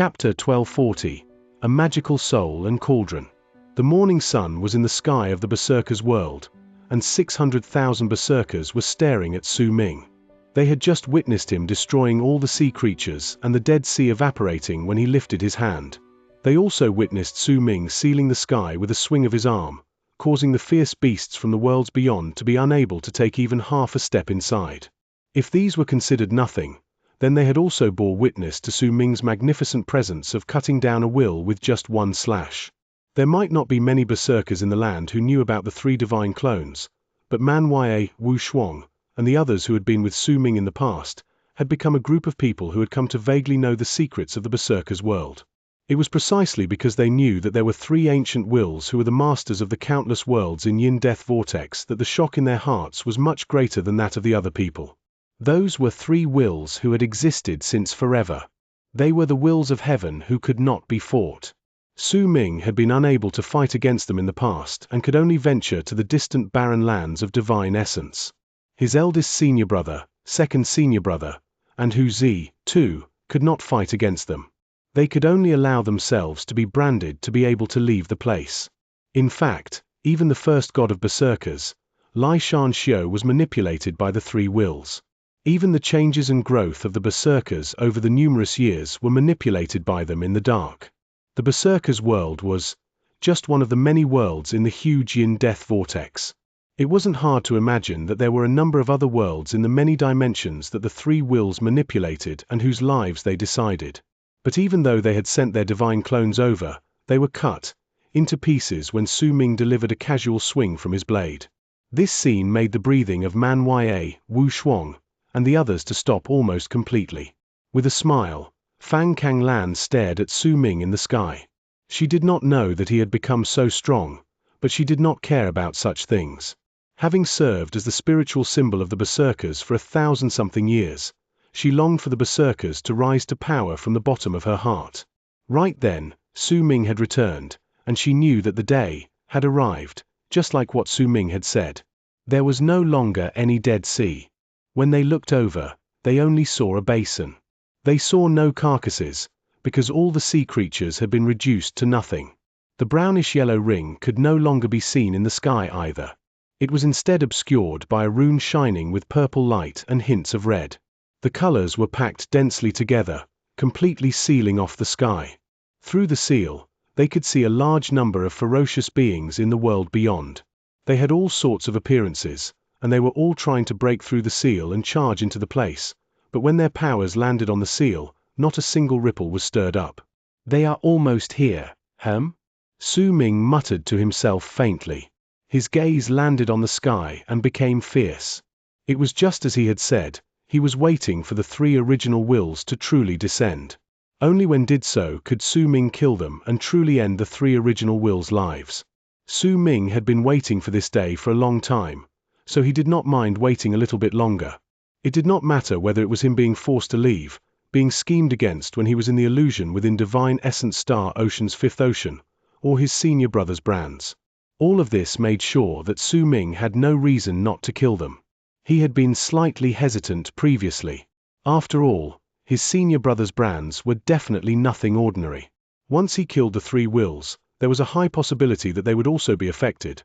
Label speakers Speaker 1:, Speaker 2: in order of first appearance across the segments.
Speaker 1: Chapter 1240. A Magical Soul and Cauldron. The morning sun was in the sky of the Berserkers' world, and 600,000 Berserkers were staring at Su Ming. They had just witnessed him destroying all the sea creatures and the Dead Sea evaporating when he lifted his hand. They also witnessed Su Ming sealing the sky with a swing of his arm, causing the fierce beasts from the worlds beyond to be unable to take even half a step inside. If these were considered nothing, then they had also bore witness to Su Ming's magnificent presence of cutting down a will with just one slash. There might not be many Berserkers in the land who knew about the three divine clones, but Man Yue, Wu Shuang, and the others who had been with Su Ming in the past, had become a group of people who had come to vaguely know the secrets of the Berserkers' world. It was precisely because they knew that there were three ancient wills who were the masters of the countless worlds in Yin-Death Vortex that the shock in their hearts was much greater than that of the other people. Those were three wills who had existed since forever. They were the wills of heaven who could not be fought. Su Ming had been unable to fight against them in the past and could only venture to the distant barren lands of divine essence. His eldest senior brother, second senior brother, and Hu Zi, too, could not fight against them. They could only allow themselves to be branded to be able to leave the place. In fact, even the first god of Berserkers, Xianxia, was manipulated by the three wills. Even the changes and growth of the Berserkers over the numerous years were manipulated by them in the dark. The Berserkers' world was just one of the many worlds in the huge Yin-Death Vortex. It wasn't hard to imagine that there were a number of other worlds in the many dimensions that the three wills manipulated and whose lives they decided. But even though they had sent their divine clones over, they were cut into pieces when Su Ming delivered a casual swing from his blade. This scene made the breathing of Man Yue, Wu Shuang, and the others to stop almost completely. With a smile, Fang Kanglan stared at Su Ming in the sky. She did not know that he had become so strong, but she did not care about such things. Having served as the spiritual symbol of the Berserkers for 1,000-something years, she longed for the Berserkers to rise to power from the bottom of her heart. Right then, Su Ming had returned, and she knew that the day had arrived, just like what Su Ming had said. There was no longer any Dead Sea. When they looked over, they only saw a basin. They saw no carcasses, because all the sea creatures had been reduced to nothing. The brownish-yellow ring could no longer be seen in the sky either. It was instead obscured by a rune shining with purple light and hints of red. The colors were packed densely together, completely sealing off the sky. Through the seal, they could see a large number of ferocious beings in the world beyond. They had all sorts of appearances, and they were all trying to break through the seal and charge into the place, but when their powers landed on the seal, not a single ripple was stirred up. They are almost here, Su Ming muttered to himself faintly. His gaze landed on the sky and became fierce. It was just as he had said, he was waiting for the three original wills to truly descend. Only when did so could Su Ming kill them and truly end the three original wills' lives. Su Ming had been waiting for this day for a long time, so he did not mind waiting a little bit longer. It did not matter whether it was him being forced to leave, being schemed against when he was in the illusion within Divine Essence Star Ocean's fifth ocean, or his senior brother's brands. All of this made sure that Su Ming had no reason not to kill them. He had been slightly hesitant previously. After all, his senior brother's brands were definitely nothing ordinary. Once he killed the three wills, there was a high possibility that they would also be affected.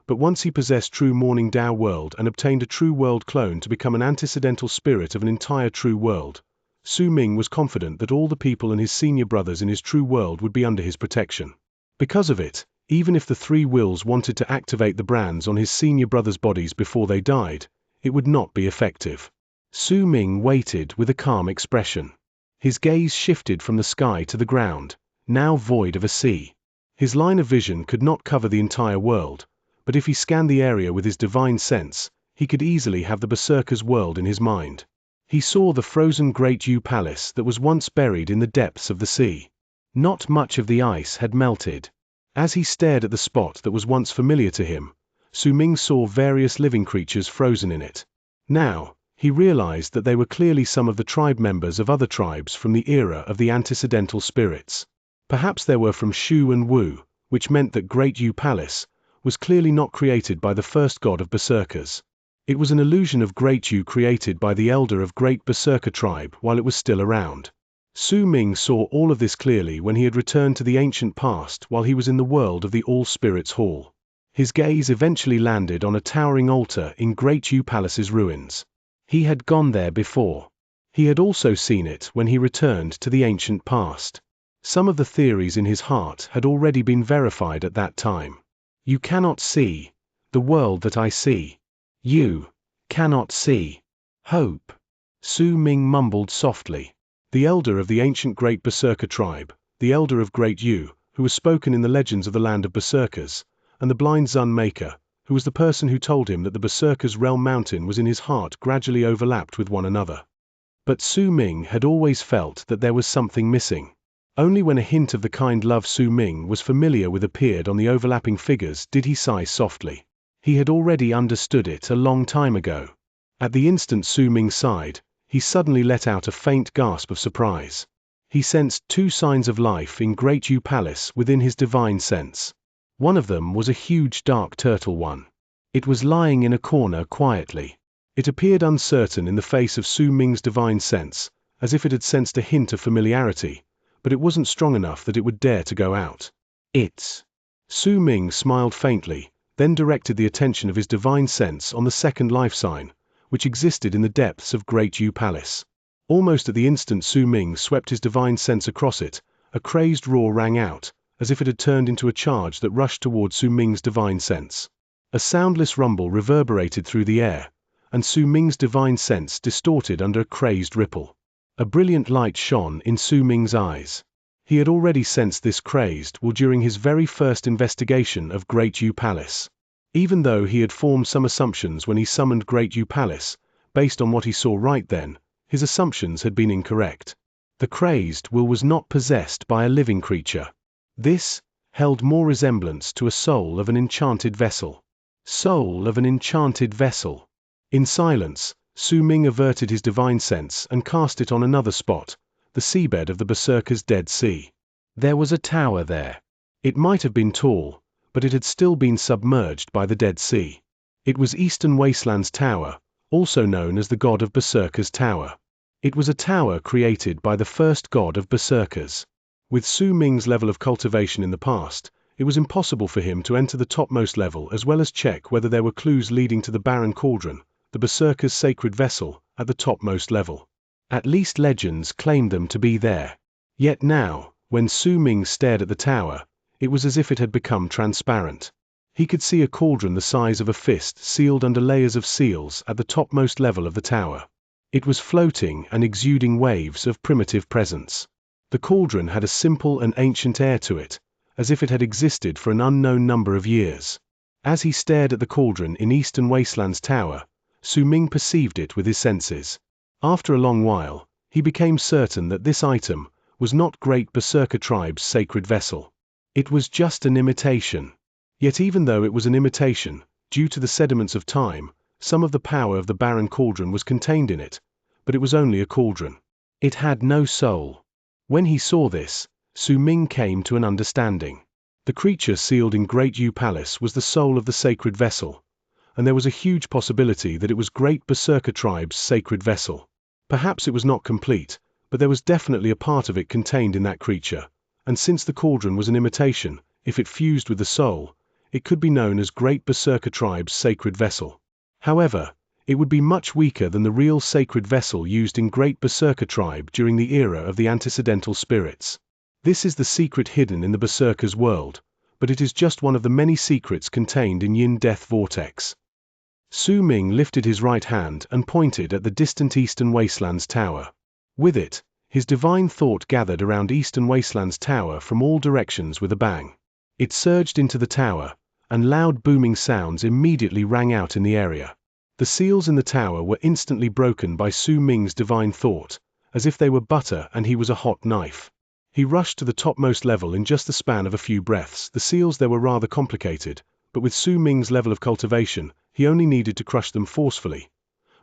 Speaker 1: But once he possessed true Morning Dao world and obtained a true world clone to become an antecedental spirit of an entire true world, Su Ming was confident that all the people and his senior brothers in his true world would be under his protection. Because of it, even if the three wills wanted to activate the brands on his senior brothers' bodies before they died, it would not be effective. Su Ming waited with a calm expression. His gaze shifted from the sky to the ground, now void of a sea. His line of vision could not cover the entire world, but if he scanned the area with his divine sense, he could easily have the Berserkers' world in his mind. He saw the frozen Great Yu Palace that was once buried in the depths of the sea. Not much of the ice had melted. As he stared at the spot that was once familiar to him, Su Ming saw various living creatures frozen in it. Now, he realized that they were clearly some of the tribe members of other tribes from the era of the antecedental spirits. Perhaps they were from Shu and Wu, which meant that Great Yu Palace was clearly not created by the first god of Berserkers. It was an illusion of Great Yu created by the elder of Great Berserker tribe while it was still around. Su Ming saw all of this clearly when he had returned to the ancient past while he was in the world of the All-Spirits Hall. His gaze eventually landed on a towering altar in Great Yu Palace's ruins. He had gone there before. He had also seen it when he returned to the ancient past. Some of the theories in his heart had already been verified at that time. You cannot see the world that I see. You cannot see hope. Su Ming mumbled softly. The elder of the ancient Great Berserker tribe, the elder of Great Yu, who was spoken in the legends of the land of Berserkers, and the blind Zun Maker, who was the person who told him that the Berserkers' realm mountain was in his heart, gradually overlapped with one another. But Su Ming had always felt that there was something missing. Only when a hint of the kind love Su Ming was familiar with appeared on the overlapping figures did he sigh softly. He had already understood it a long time ago. At the instant Su Ming sighed, he suddenly let out a faint gasp of surprise. He sensed two signs of life in Great Yu Palace within his divine sense. One of them was a huge dark turtle one. It was lying in a corner quietly. It appeared uncertain in the face of Su Ming's divine sense, as if it had sensed a hint of familiarity, but it wasn't strong enough that it would dare to go out. It's... Su Ming smiled faintly, then directed the attention of his divine sense on the second life sign, which existed in the depths of Great Yu Palace. Almost at the instant Su Ming swept his divine sense across it, a crazed roar rang out, as if it had turned into a charge that rushed toward Su Ming's divine sense. A soundless rumble reverberated through the air, and Su Ming's divine sense distorted under a crazed ripple. A brilliant light shone in Su Ming's eyes. He had already sensed this crazed will during his very first investigation of Great Yu Palace. Even though he had formed some assumptions when he summoned Great Yu Palace, based on what he saw right then, his assumptions had been incorrect. The crazed will was not possessed by a living creature. This held more resemblance to a soul of an enchanted vessel. Soul of an enchanted vessel. In silence, Su Ming averted his divine sense and cast it on another spot, the seabed of the Berserker's Dead Sea. There was a tower there. It might have been tall, but it had still been submerged by the Dead Sea. It was Eastern Wasteland's tower, also known as the God of Berserkers Tower. It was a tower created by the first god of Berserkers. With Su Ming's level of cultivation in the past, it was impossible for him to enter the topmost level as well as check whether there were clues leading to the Barren Cauldron, the Berserker's sacred vessel, at the topmost level. At least legends claimed them to be there. Yet now, when Su Ming stared at the tower, it was as if it had become transparent. He could see a cauldron the size of a fist sealed under layers of seals at the topmost level of the tower. It was floating and exuding waves of primitive presence. The cauldron had a simple and ancient air to it, as if it had existed for an unknown number of years. As he stared at the cauldron in Eastern Wasteland's tower, Su Ming perceived it with his senses. After a long while, he became certain that this item was not Great Berserker Tribe's sacred vessel. It was just an imitation. Yet even though it was an imitation, due to the sediments of time, some of the power of the Barren Cauldron was contained in it, but it was only a cauldron. It had no soul. When he saw this, Su Ming came to an understanding. The creature sealed in Great Yu Palace was the soul of the sacred vessel, and there was a huge possibility that it was Great Berserker Tribe's sacred vessel. Perhaps it was not complete, but there was definitely a part of it contained in that creature, and since the cauldron was an imitation, if it fused with the soul, it could be known as Great Berserker Tribe's sacred vessel. However, it would be much weaker than the real sacred vessel used in Great Berserker Tribe during the era of the antecedental spirits. This is the secret hidden in the Berserker's world, but it is just one of the many secrets contained in Yin Death Vortex. Su Ming lifted his right hand and pointed at the distant Eastern Wasteland's tower. With it, his divine thought gathered around Eastern Wasteland's tower from all directions with a bang. It surged into the tower, and loud booming sounds immediately rang out in the area. The seals in the tower were instantly broken by Su Ming's divine thought, as if they were butter and he was a hot knife. He rushed to the topmost level in just the span of a few breaths. The seals there were rather complicated, but with Su Ming's level of cultivation, he only needed to crush them forcefully.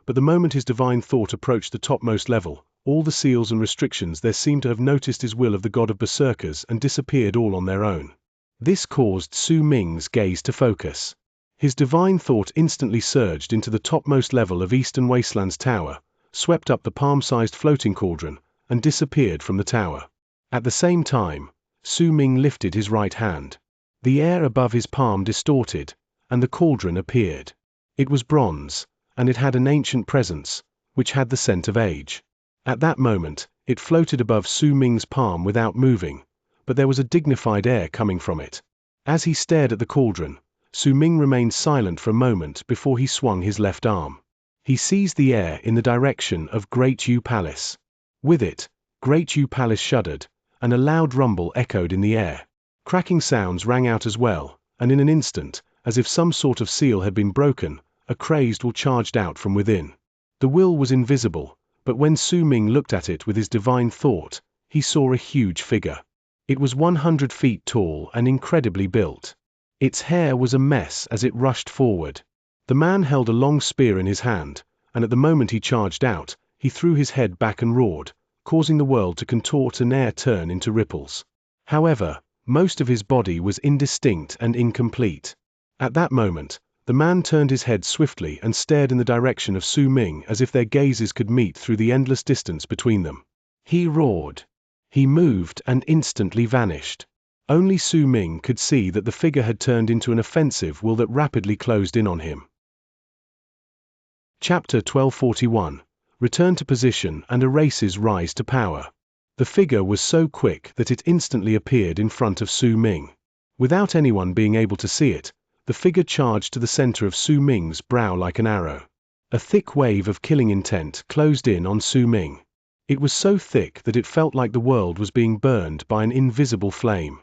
Speaker 1: But the moment his divine thought approached the topmost level, all the seals and restrictions there seemed to have noticed his will of the god of berserkers and disappeared all on their own. This caused Su Ming's gaze to focus. His divine thought instantly surged into the topmost level of Eastern Wasteland's tower, swept up the palm-sized floating cauldron, and disappeared from the tower. At the same time, Su Ming lifted his right hand. The air above his palm distorted, and the cauldron appeared. It was bronze, and it had an ancient presence, which had the scent of age. At that moment, it floated above Su Ming's palm without moving, but there was a dignified air coming from it. As he stared at the cauldron, Su Ming remained silent for a moment before he swung his left arm. He seized the air in the direction of Great Yu Palace. With it, Great Yu Palace shuddered, and a loud rumble echoed in the air. Cracking sounds rang out as well, and in an instant, as if some sort of seal had been broken, a crazed will charged out from within. The will was invisible, but when Su Ming looked at it with his divine thought, he saw a huge figure. It was 100 feet tall and incredibly built. Its hair was a mess as it rushed forward. The man held a long spear in his hand, and at the moment he charged out, he threw his head back and roared, causing the world to contort and air turn into ripples. However, most of his body was indistinct and incomplete. At that moment, the man turned his head swiftly and stared in the direction of Su Ming as if their gazes could meet through the endless distance between them. He roared. He moved and instantly vanished. Only Su Ming could see that the figure had turned into an offensive will that rapidly closed in on him. Chapter 1241. Return to position and erases rise to power. The figure was so quick that it instantly appeared in front of Su Ming. Without anyone being able to see it, the figure charged to the center of Su Ming's brow like an arrow. A thick wave of killing intent closed in on Su Ming. It was so thick that it felt like the world was being burned by an invisible flame.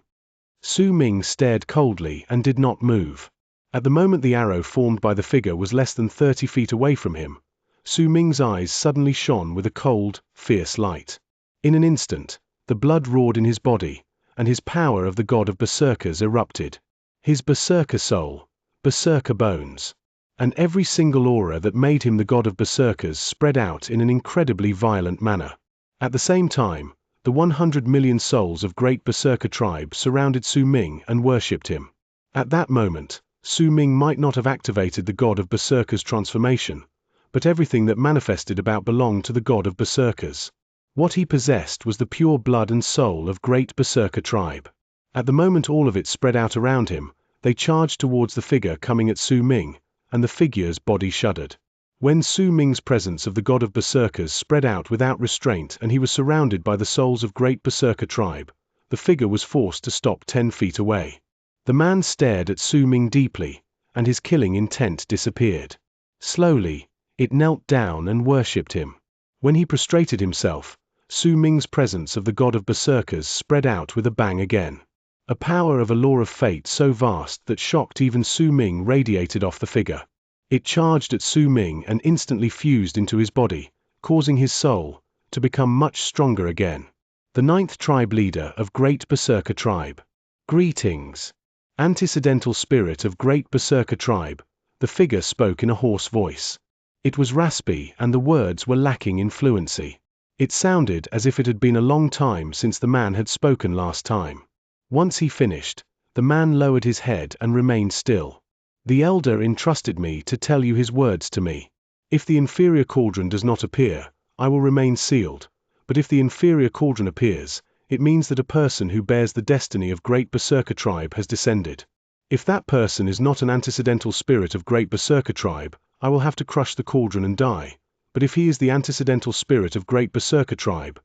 Speaker 1: Su Ming stared coldly and did not move. At the moment the arrow formed by the figure was less than 30 feet away from him, Su Ming's eyes suddenly shone with a cold, fierce light. In an instant, the blood roared in his body, and his power of the god of berserkers erupted. His berserker soul, berserker bones, and every single aura that made him the god of berserkers spread out in an incredibly violent manner. At the same time, the 100 million souls of great berserker tribe surrounded Su Ming and worshipped him. At that moment, Su Ming might not have activated the god of berserkers transformation, but everything that manifested about belonged to the god of berserkers. What he possessed was the pure blood and soul of great berserker tribe. At the moment all of it spread out around him, they charged towards the figure coming at Su Ming, and the figure's body shuddered. When Su Ming's presence of the god of berserkers spread out without restraint and he was surrounded by the souls of great berserker tribe, the figure was forced to stop 10 feet away. The man stared at Su Ming deeply, and his killing intent disappeared. Slowly, it knelt down and worshipped him. When he prostrated himself, Su Ming's presence of the god of berserkers spread out with a bang again. A power of a law of fate so vast that shocked even Su Ming radiated off the figure. It charged at Su Ming and instantly fused into his body, causing his soul to become much stronger again. The 9th tribe leader of Great Berserker Tribe. Greetings. Antecedental spirit of Great Berserker Tribe, the figure spoke in a hoarse voice. It was raspy and the words were lacking in fluency. It sounded as if it had been a long time since the man had spoken last time. Once he finished, the man lowered his head and remained still. The elder entrusted me to tell you his words to me. If the inferior cauldron does not appear, I will remain sealed, but if the inferior cauldron appears, it means that a person who bears the destiny of Great Berserker Tribe has descended. If that person is not an antecedental spirit of Great Berserker Tribe, I will have to crush the cauldron and die, but if he is the antecedental spirit of Great Berserker Tribe,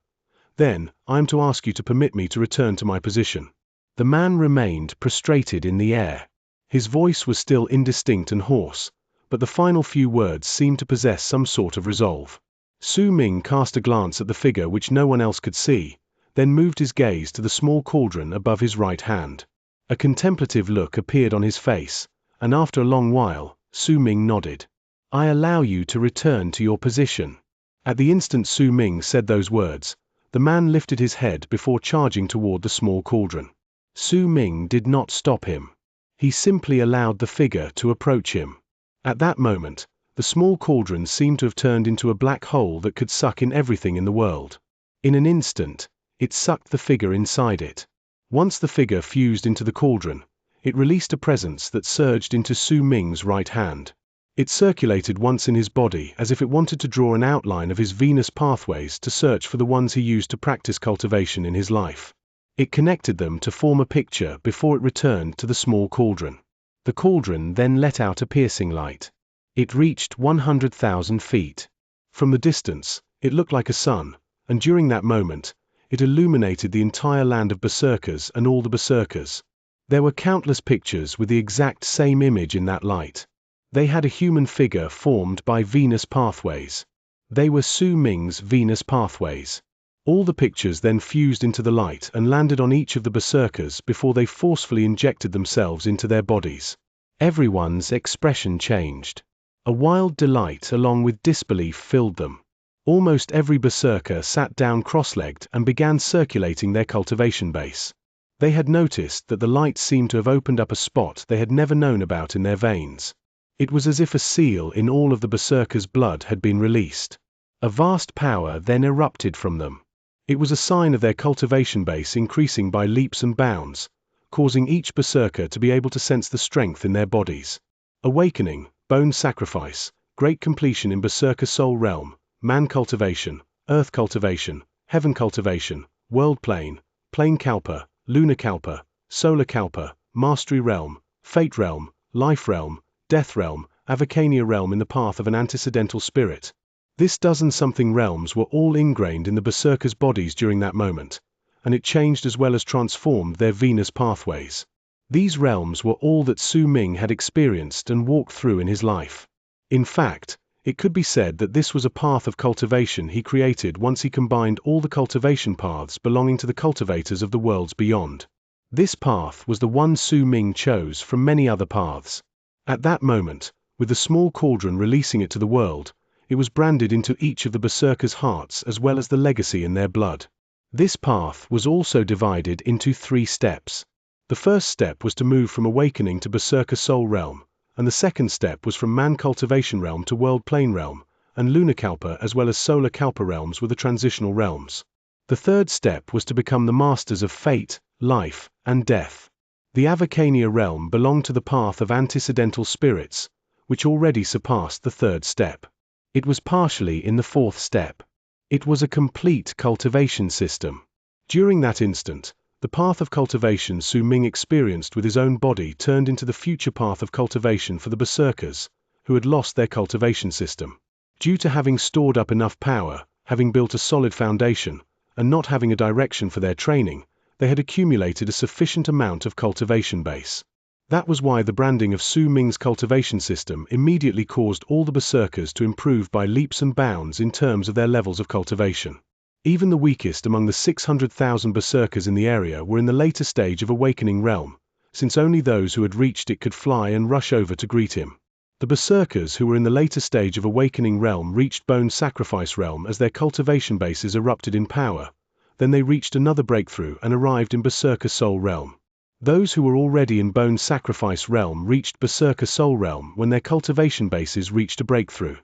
Speaker 1: then I am to ask you to permit me to return to my position. The man remained prostrated in the air. His voice was still indistinct and hoarse, but the final few words seemed to possess some sort of resolve. Su Ming cast a glance at the figure which no one else could see, then moved his gaze to the small cauldron above his right hand. A contemplative look appeared on his face, and after a long while, Su Ming nodded. I allow you to return to your position. At the instant Su Ming said those words, the man lifted his head before charging toward the small cauldron. Su Ming did not stop him. He simply allowed the figure to approach him. At that moment, the small cauldron seemed to have turned into a black hole that could suck in everything in the world. In an instant, it sucked the figure inside it. Once the figure fused into the cauldron, it released a presence that surged into Su Ming's right hand. It circulated once in his body as if it wanted to draw an outline of his venous pathways to search for the ones he used to practice cultivation in his life. It connected them to form a picture before it returned to the small cauldron. The cauldron then let out a piercing light. It reached 100,000 feet. From the distance, it looked like a sun, and during that moment, it illuminated the entire land of berserkers and all the berserkers. There were countless pictures with the exact same image in that light. They had a human figure formed by venous pathways. They were Su Ming's venous pathways. All the pictures then fused into the light and landed on each of the berserkers before they forcefully injected themselves into their bodies. Everyone's expression changed. A wild delight along with disbelief filled them. Almost every berserker sat down cross-legged and began circulating their cultivation base. They had noticed that the light seemed to have opened up a spot they had never known about in their veins. It was as if a seal in all of the berserkers' blood had been released. A vast power then erupted from them. It was a sign of their cultivation base increasing by leaps and bounds, causing each berserker to be able to sense the strength in their bodies. Awakening, bone sacrifice, great completion in berserker soul realm, man cultivation, earth cultivation, heaven cultivation, world plane, plane kalpa, lunar kalpa, solar kalpa, mastery realm, fate realm, life realm, death realm, avacania realm in the path of an antecedental spirit. This dozen-something realms were all ingrained in the berserkers' bodies during that moment, and it changed as well as transformed their venous pathways. These realms were all that Su Ming had experienced and walked through in his life. In fact, it could be said that this was a path of cultivation he created once he combined all the cultivation paths belonging to the cultivators of the worlds beyond. This path was the one Su Ming chose from many other paths. At that moment, with the small cauldron releasing it to the world, it was branded into each of the berserkers' hearts as well as the legacy in their blood. This path was also divided into 3 steps. The first step was to move from awakening to berserker soul realm, and the second step was from man cultivation realm to world plane realm, and lunar kalpa as well as solar kalpa realms were the transitional realms. The third step was to become the masters of fate, life, and death. The avacania realm belonged to the path of antecedental spirits, which already surpassed the third step. It was partially in the fourth step. It was a complete cultivation system. During that instant, the path of cultivation Su Ming experienced with his own body turned into the future path of cultivation for the berserkers, who had lost their cultivation system. Due to having stored up enough power, having built a solid foundation, and not having a direction for their training, they had accumulated a sufficient amount of cultivation base. That was why the branding of Su Ming's cultivation system immediately caused all the berserkers to improve by leaps and bounds in terms of their levels of cultivation. Even the weakest among the 600,000 berserkers in the area were in the later stage of awakening realm, since only those who had reached it could fly and rush over to greet him. The berserkers who were in the later stage of awakening realm reached bone sacrifice realm as their cultivation bases erupted in power. Then they reached another breakthrough and arrived in berserker soul realm. Those who were already in bone sacrifice realm reached berserker soul realm when their cultivation bases reached a breakthrough.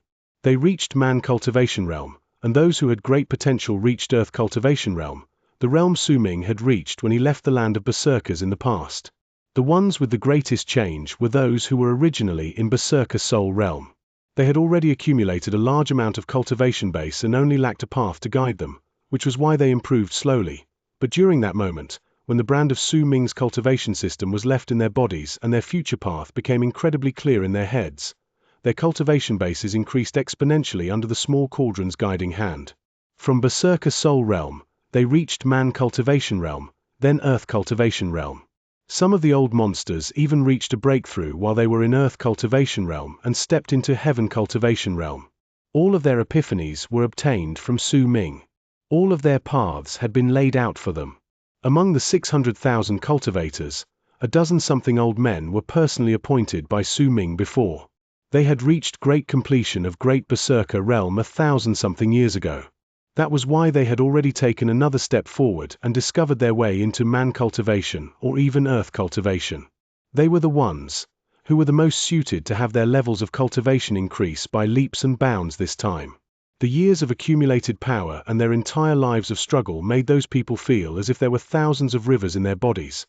Speaker 1: They reached man cultivation realm, and those who had great potential reached earth cultivation realm, the realm Su Ming had reached when he left the land of berserkers in the past. The ones with the greatest change were those who were originally in berserker soul realm. They had already accumulated a large amount of cultivation base and only lacked a path to guide them, which was why they improved slowly. But during that moment, when the brand of Su Ming's cultivation system was left in their bodies and their future path became incredibly clear in their heads, their cultivation bases increased exponentially under the small cauldron's guiding hand. From berserker soul realm, they reached man cultivation realm, then earth cultivation realm. Some of the old monsters even reached a breakthrough while they were in earth cultivation realm and stepped into heaven cultivation realm. All of their epiphanies were obtained from Su Ming. All of their paths had been laid out for them. Among the 600,000 cultivators, a dozen-something old men were personally appointed by Su Ming before. They had reached great completion of great berserker realm 1,000-something years ago. That was why they had already taken another step forward and discovered their way into man cultivation or even earth cultivation. They were the ones who were the most suited to have their levels of cultivation increase by leaps and bounds this time. The years of accumulated power and their entire lives of struggle made those people feel as if there were thousands of rivers in their bodies,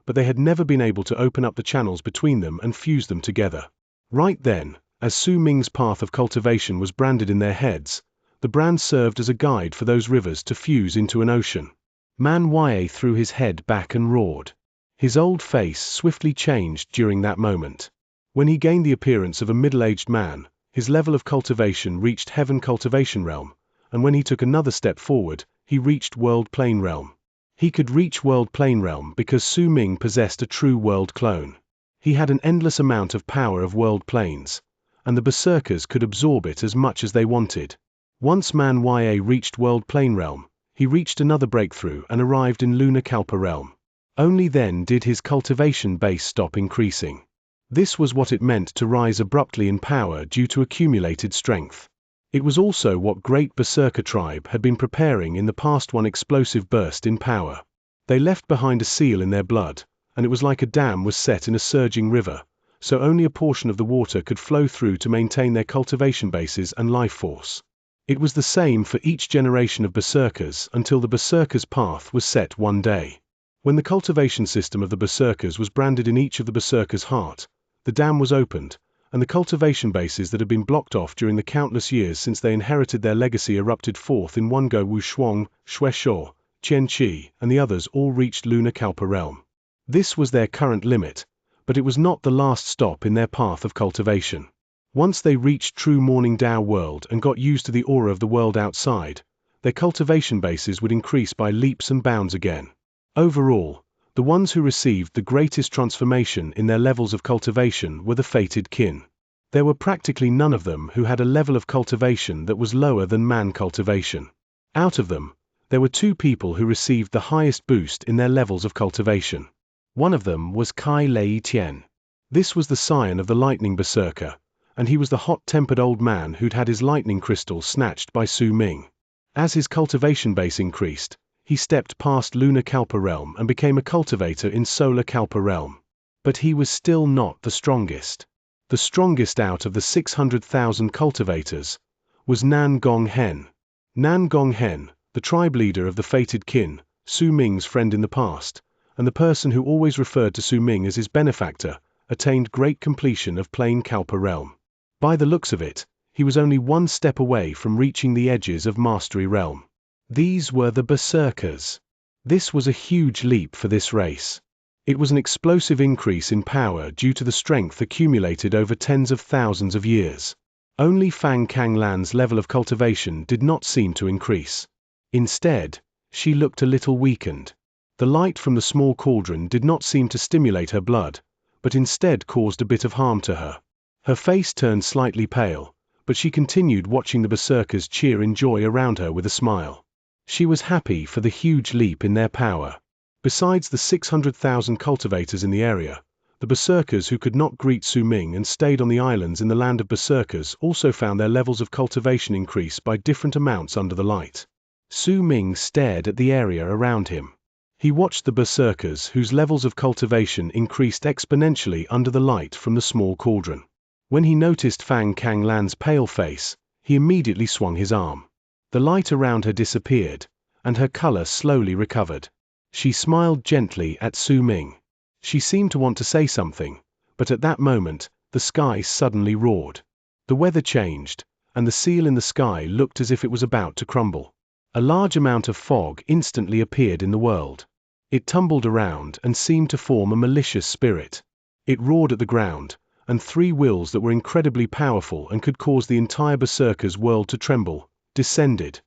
Speaker 1: but they had never been able to open up the channels between them and fuse them together. Right then, As Su Ming's path of cultivation was branded in their heads, the brand served as a guide for those rivers to fuse into an ocean. Man Ye threw his head back and roared. His old face swiftly changed during that moment. When he gained the appearance of a middle-aged man, his level of cultivation reached Heaven Cultivation Realm, and when he took another step forward, he reached World Plane Realm. He could reach World Plane Realm because Su Ming possessed a true world clone. He had an endless amount of power of world planes, and the berserkers could absorb it as much as they wanted. Once Man Ye reached World Plane Realm, he reached another breakthrough and arrived in Lunar Kalpa Realm. Only then did his cultivation base stop increasing. This was what it meant to rise abruptly in power due to accumulated strength. It was also what great berserker tribe had been preparing in the past. One explosive burst in power. They left behind a seal in their blood, and it was like a dam was set in a surging river, so only a portion of the water could flow through to maintain their cultivation bases and life force. It was the same for each generation of berserkers until the berserker's path was set one day. When the cultivation system of the berserkers was branded in each of the berserkers' heart, the dam was opened, and the cultivation bases that had been blocked off during the countless years since they inherited their legacy erupted forth in one go. Wu Shuang, Xueshuo, Qianxia, and the others all reached Lunar Kalpa Realm. This was their current limit, but it was not the last stop in their path of cultivation. Once they reached true Morning Dao world and got used to the aura of the world outside, their cultivation bases would increase by leaps and bounds again. Overall, the ones who received the greatest transformation in their levels of cultivation were the fated kin. There were practically none of them who had a level of cultivation that was lower than man cultivation. Out of them, there were 2 people who received the highest boost in their levels of cultivation. One of them was Kai Lei Tian. This was the scion of the lightning berserker, and he was the hot-tempered old man who'd had his lightning crystal snatched by Su Ming. As his cultivation base increased, he stepped past Lunar Kalpa Realm and became a cultivator in Solar Kalpa Realm. But he was still not the strongest. The strongest out of the 600,000 cultivators was Nan Gong Hen. Nan Gong Hen, the tribe leader of the fated kin, Su Ming's friend in the past, and the person who always referred to Su Ming as his benefactor, attained great completion of Plain Kalpa Realm. By the looks of it, he was only one step away from reaching the edges of Mastery Realm. These were the berserkers. This was a huge leap for this race. It was an explosive increase in power due to the strength accumulated over tens of thousands of years. Only Fang Kanglan's level of cultivation did not seem to increase. Instead, she looked a little weakened. The light from the small cauldron did not seem to stimulate her blood, but instead caused a bit of harm to her. Her face turned slightly pale, but she continued watching the berserkers cheer in joy around her with a smile. She was happy for the huge leap in their power. Besides the 600,000 cultivators in the area, the berserkers who could not greet Su Ming and stayed on the islands in the land of berserkers also found their levels of cultivation increase by different amounts under the light. Su Ming stared at the area around him. He watched the berserkers whose levels of cultivation increased exponentially under the light from the small cauldron. When he noticed Fang Kanglan's pale face, he immediately swung his arm. The light around her disappeared, and her color slowly recovered. She smiled gently at Su Ming. She seemed to want to say something, but at that moment, the sky suddenly roared. The weather changed, and the seal in the sky looked as if it was about to crumble. A large amount of fog instantly appeared in the world. It tumbled around and seemed to form a malicious spirit. It roared at the ground, and 3 wills that were incredibly powerful and could cause the entire berserker's world to tremble, descended.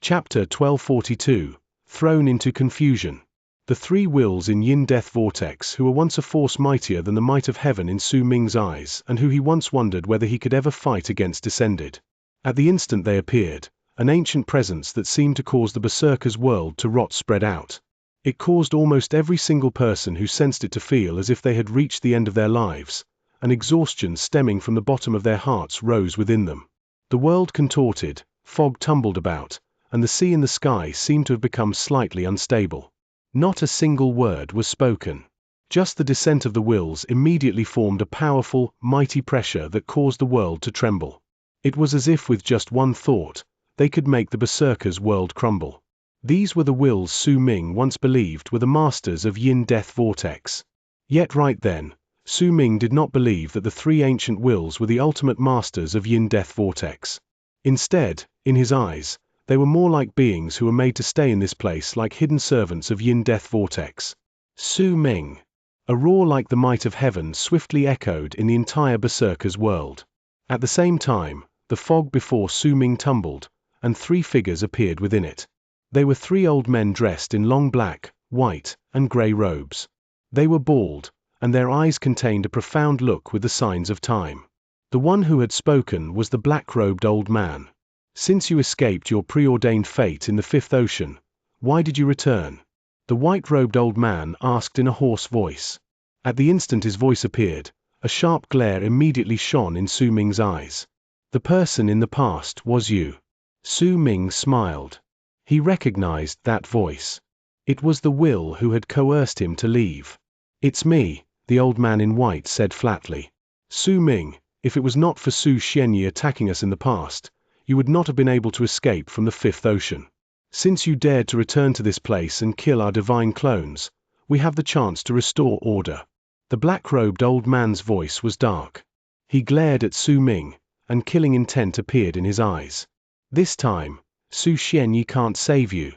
Speaker 1: Chapter 1242, Thrown into Confusion. The 3 wills in Yin Death Vortex who were once a force mightier than the might of heaven in Su Ming's eyes and who he once wondered whether he could ever fight against descended. At the instant they appeared, an ancient presence that seemed to cause the berserker's world to rot spread out. It caused almost every single person who sensed it to feel as if they had reached the end of their lives, and exhaustion stemming from the bottom of their hearts rose within them. The world contorted, fog tumbled about, and the sea in the sky seemed to have become slightly unstable. Not a single word was spoken. Just the descent of the wills immediately formed a powerful, mighty pressure that caused the world to tremble. It was as if with just one thought, they could make the berserker's world crumble. These were the wills Su Ming once believed were the masters of Yin Death Vortex. Yet right then, Su Ming did not believe that the three ancient wills were the ultimate masters of yin-death vortex. Instead, in his eyes, they were more like beings who were made to stay in this place like hidden servants of yin-death vortex. Su Ming. A roar like the might of heaven swiftly echoed in the entire berserker's world. At the same time, the fog before Su Ming tumbled, and three figures appeared within it. They were three old men dressed in long black, white, and grey robes. They were bald, and their eyes contained a profound look with the signs of time. The one who had spoken was the black-robed old man. Since you escaped your preordained fate in the fifth ocean, why did you return? The white-robed old man asked in a hoarse voice. At the instant his voice appeared, a sharp glare immediately shone in Su Ming's eyes. The person in the past was you. Su Ming smiled. He recognized that voice. It was the will who had coerced him to leave. It's me, the old man in white said flatly. Su Ming, if it was not for Su Xianxia attacking us in the past, you would not have been able to escape from the fifth ocean. Since you dared to return to this place and kill our divine clones, we have the chance to restore order. The black-robed old man's voice was dark. He glared at Su Ming, and killing intent appeared in his eyes. This time, Su Xianxia can't save you.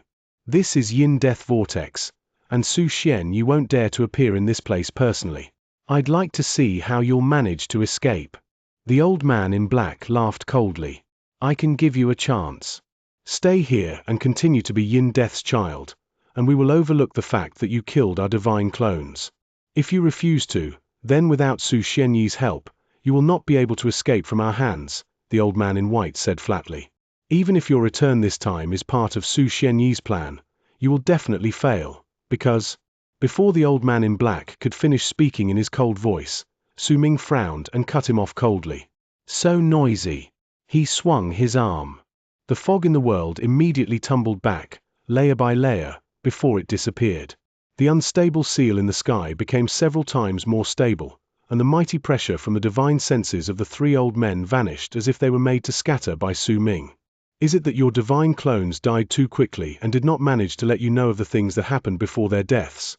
Speaker 1: This is yin-death vortex, and Su Xian you won't dare to appear in this place personally. I'd like to see how you'll manage to escape. The old man in black laughed coldly. I can give you a chance. Stay here and continue to be yin-death's child, and we will overlook the fact that you killed our divine clones. If you refuse to, then without Su Xianxi's help, you will not be able to escape from our hands, the old man in white said flatly. Even if your return this time is part of Su Xianxi's plan, you will definitely fail, because... Before the old man in black could finish speaking in his cold voice, Su Ming frowned and cut him off coldly. So noisy. He swung his arm. The fog in the world immediately tumbled back, layer by layer, before it disappeared. The unstable seal in the sky became several times more stable, and the mighty pressure from the divine senses of the three old men vanished as if they were made to scatter by Su Ming. Is it that your divine clones died too quickly and did not manage to let you know of the things that happened before their deaths?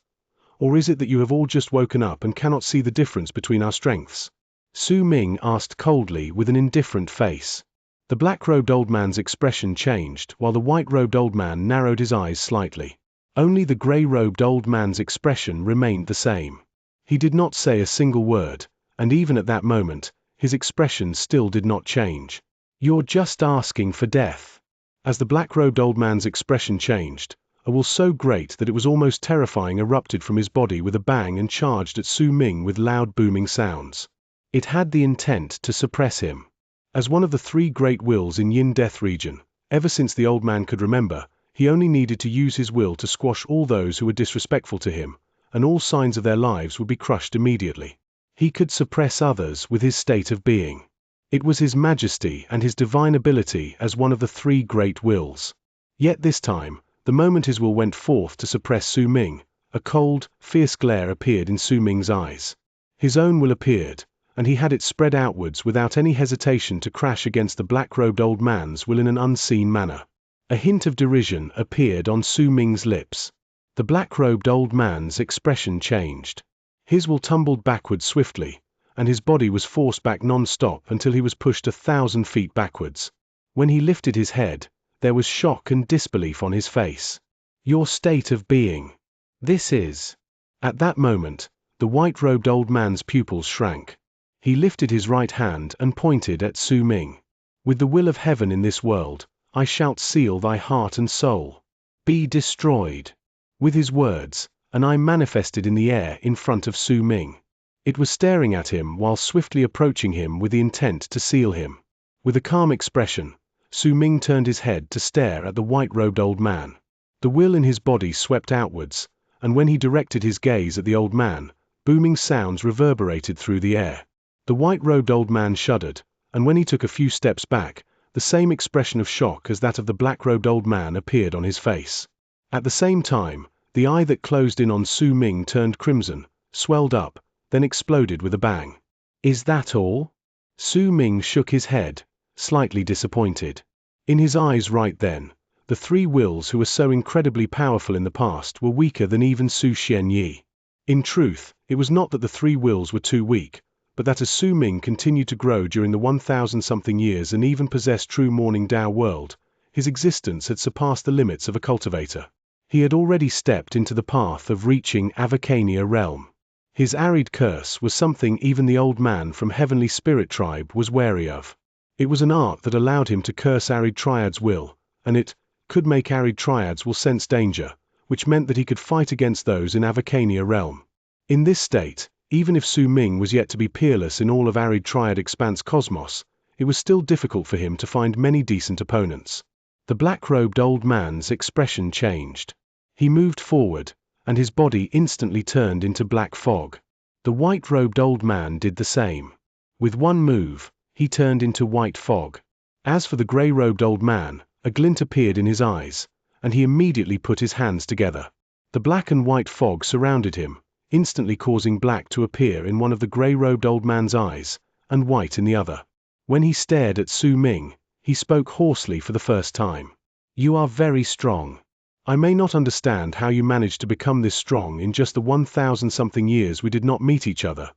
Speaker 1: Or is it that you have all just woken up and cannot see the difference between our strengths? Su Ming asked coldly with an indifferent face. The black-robed old man's expression changed while the white-robed old man narrowed his eyes slightly. Only the grey-robed old man's expression remained the same. He did not say a single word, and even at that moment, his expression still did not change. You're just asking for death. As the black-robed old man's expression changed, a will so great that it was almost terrifying erupted from his body with a bang and charged at Su Ming with loud booming sounds. It had the intent to suppress him. As one of the three great wills in yin-death region, ever since the old man could remember, he only needed to use his will to squash all those who were disrespectful to him, and all signs of their lives would be crushed immediately. He could suppress others with his state of being. It was his majesty and his divine ability as one of the three great wills. Yet this time, the moment his will went forth to suppress Su Ming, a cold, fierce glare appeared in Su Ming's eyes. His own will appeared, and he had it spread outwards without any hesitation to crash against the black-robed old man's will in an unseen manner. A hint of derision appeared on Su Ming's lips. The black-robed old man's expression changed. His will tumbled backwards swiftly, and his body was forced back non-stop until he was pushed 1,000 feet backwards. When he lifted his head, there was shock and disbelief on his face. Your state of being. This is. At that moment, the white-robed old man's pupils shrank. He lifted his right hand and pointed at Su Ming. With the will of heaven in this world, I shall seal thy heart and soul. Be destroyed. With his words, an eye manifested in the air in front of Su Ming. It was staring at him while swiftly approaching him with the intent to seal him. With a calm expression, Su Ming turned his head to stare at the white-robed old man. The will in his body swept outwards, and when he directed his gaze at the old man, booming sounds reverberated through the air. The white-robed old man shuddered, and when he took a few steps back, the same expression of shock as that of the black-robed old man appeared on his face. At the same time, the eye that closed in on Su Ming turned crimson, swelled up, then exploded with a bang. Is that all? Su Ming shook his head, slightly disappointed. In his eyes right then, the three wills who were so incredibly powerful in the past were weaker than even Su Xianxia. In truth, It was not that the three wills were too weak, but that as Su Ming continued to grow during the 1,000-something years and even possessed true Morning Tao world, his existence had surpassed the limits of a cultivator. He had already stepped into the path of reaching Avacania realm. His arid curse was something even the old man from Heavenly Spirit Tribe was wary of. It was an art that allowed him to curse arid triads' will, and it could make arid triads will sense danger, which meant that he could fight against those in Avacania realm. In this state, even if Su Ming was yet to be peerless in all of arid triad expanse cosmos, it was still difficult for him to find many decent opponents. The black-robed old man's expression changed. He moved forward, and his body instantly turned into black fog. The white-robed old man did the same. With one move, he turned into white fog. As for the grey-robed old man, a glint appeared in his eyes, and he immediately put his hands together. The black and white fog surrounded him, instantly causing black to appear in one of the grey-robed old man's eyes, and white in the other. When he stared at Su Ming, he spoke hoarsely for the first time. "You are very strong. I may not understand how you managed to become this strong in just the 1,000-something years we did not meet each other,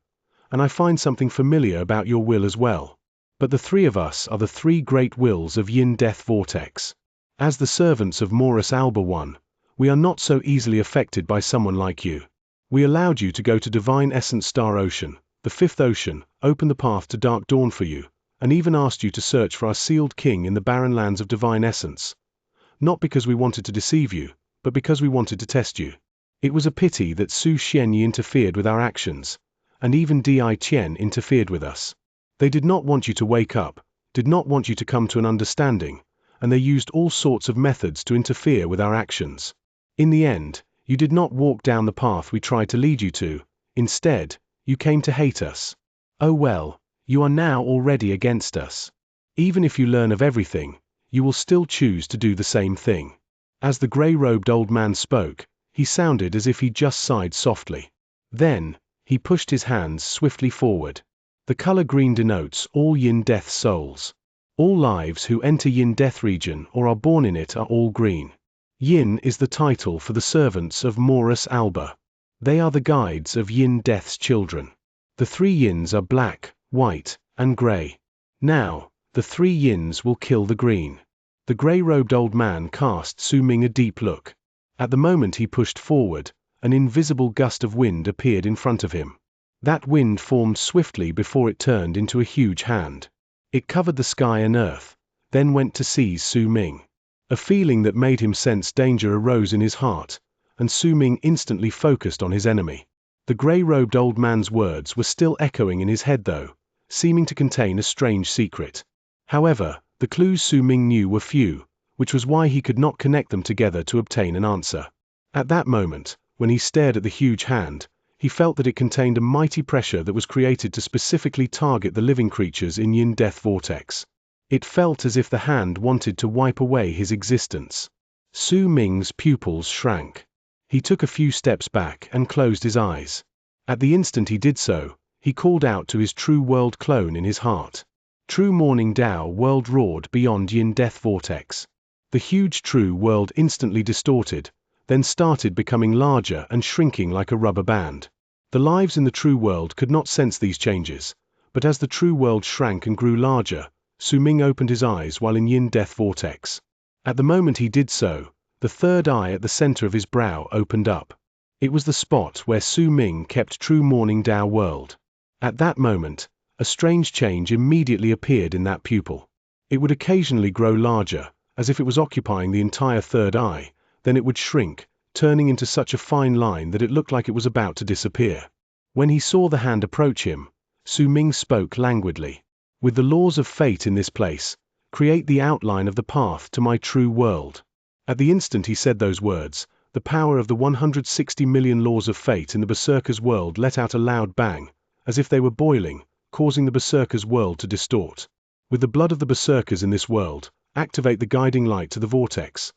Speaker 1: and I find something familiar about your will as well. But the three of us are the three great wills of Yin Death Vortex. As the servants of Morus Alba One, we are not so easily affected by someone like you. We allowed you to go to Divine Essence Star Ocean, the fifth ocean, opened the path to Dark Dawn for you, and even asked you to search for our sealed king in the barren lands of Divine Essence. Not because we wanted to deceive you, but because we wanted to test you. It was a pity that Su Xianxia interfered with our actions, and even Di Qian interfered with us. They did not want you to wake up, did not want you to come to an understanding, and they used all sorts of methods to interfere with our actions. In the end, you did not walk down the path we tried to lead you to, instead, you came to hate us. Oh well, you are now already against us. Even if you learn of everything, you will still choose to do the same thing." As the grey-robed old man spoke, he sounded as if he just sighed softly. Then, he pushed his hands swiftly forward. The color green denotes all Yin Death souls. All lives who enter Yin Death region or are born in it are all green. Yin is the title for the servants of Morus Alba. They are the guides of Yin Death's children. The three Yins are black, white, and grey. Now, the three Yins will kill the green. The grey-robed old man cast Su Ming a deep look. At the moment he pushed forward, an invisible gust of wind appeared in front of him. That wind formed swiftly before it turned into a huge hand. It covered the sky and earth, then went to seize Su Ming. A feeling that made him sense danger arose in his heart, and Su Ming instantly focused on his enemy. The grey-robed old man's words were still echoing in his head though, seeming to contain a strange secret. However, the clues Su Ming knew were few, which was why he could not connect them together to obtain an answer. At that moment, when he stared at the huge hand, he felt that it contained a mighty pressure that was created to specifically target the living creatures in Yin Death Vortex. It felt as if the hand wanted to wipe away his existence. Su Ming's pupils shrank. He took a few steps back and closed his eyes. At the instant he did so, he called out to his true world clone in his heart. True Morning Tao world roared beyond Yin Death Vortex. The huge true world instantly distorted, then started becoming larger and shrinking like a rubber band. The lives in the true world could not sense these changes, but as the true world shrank and grew larger, Su Ming opened his eyes while in Yin Death Vortex. At the moment he did so, the third eye at the center of his brow opened up. It was the spot where Su Ming kept true Morning Tao world. At that moment, a strange change immediately appeared in that pupil. It would occasionally grow larger, as if it was occupying the entire third eye, then it would shrink, turning into such a fine line that it looked like it was about to disappear. When he saw the hand approach him, Su Ming spoke languidly. "With the laws of fate in this place, create the outline of the path to my true world." At the instant he said those words, the power of the 160 million laws of fate in the Berserker's world let out a loud bang, as if they were boiling, causing the Berserker's world to distort. With the blood of the Berserkers in this world, activate the guiding light to the vortex.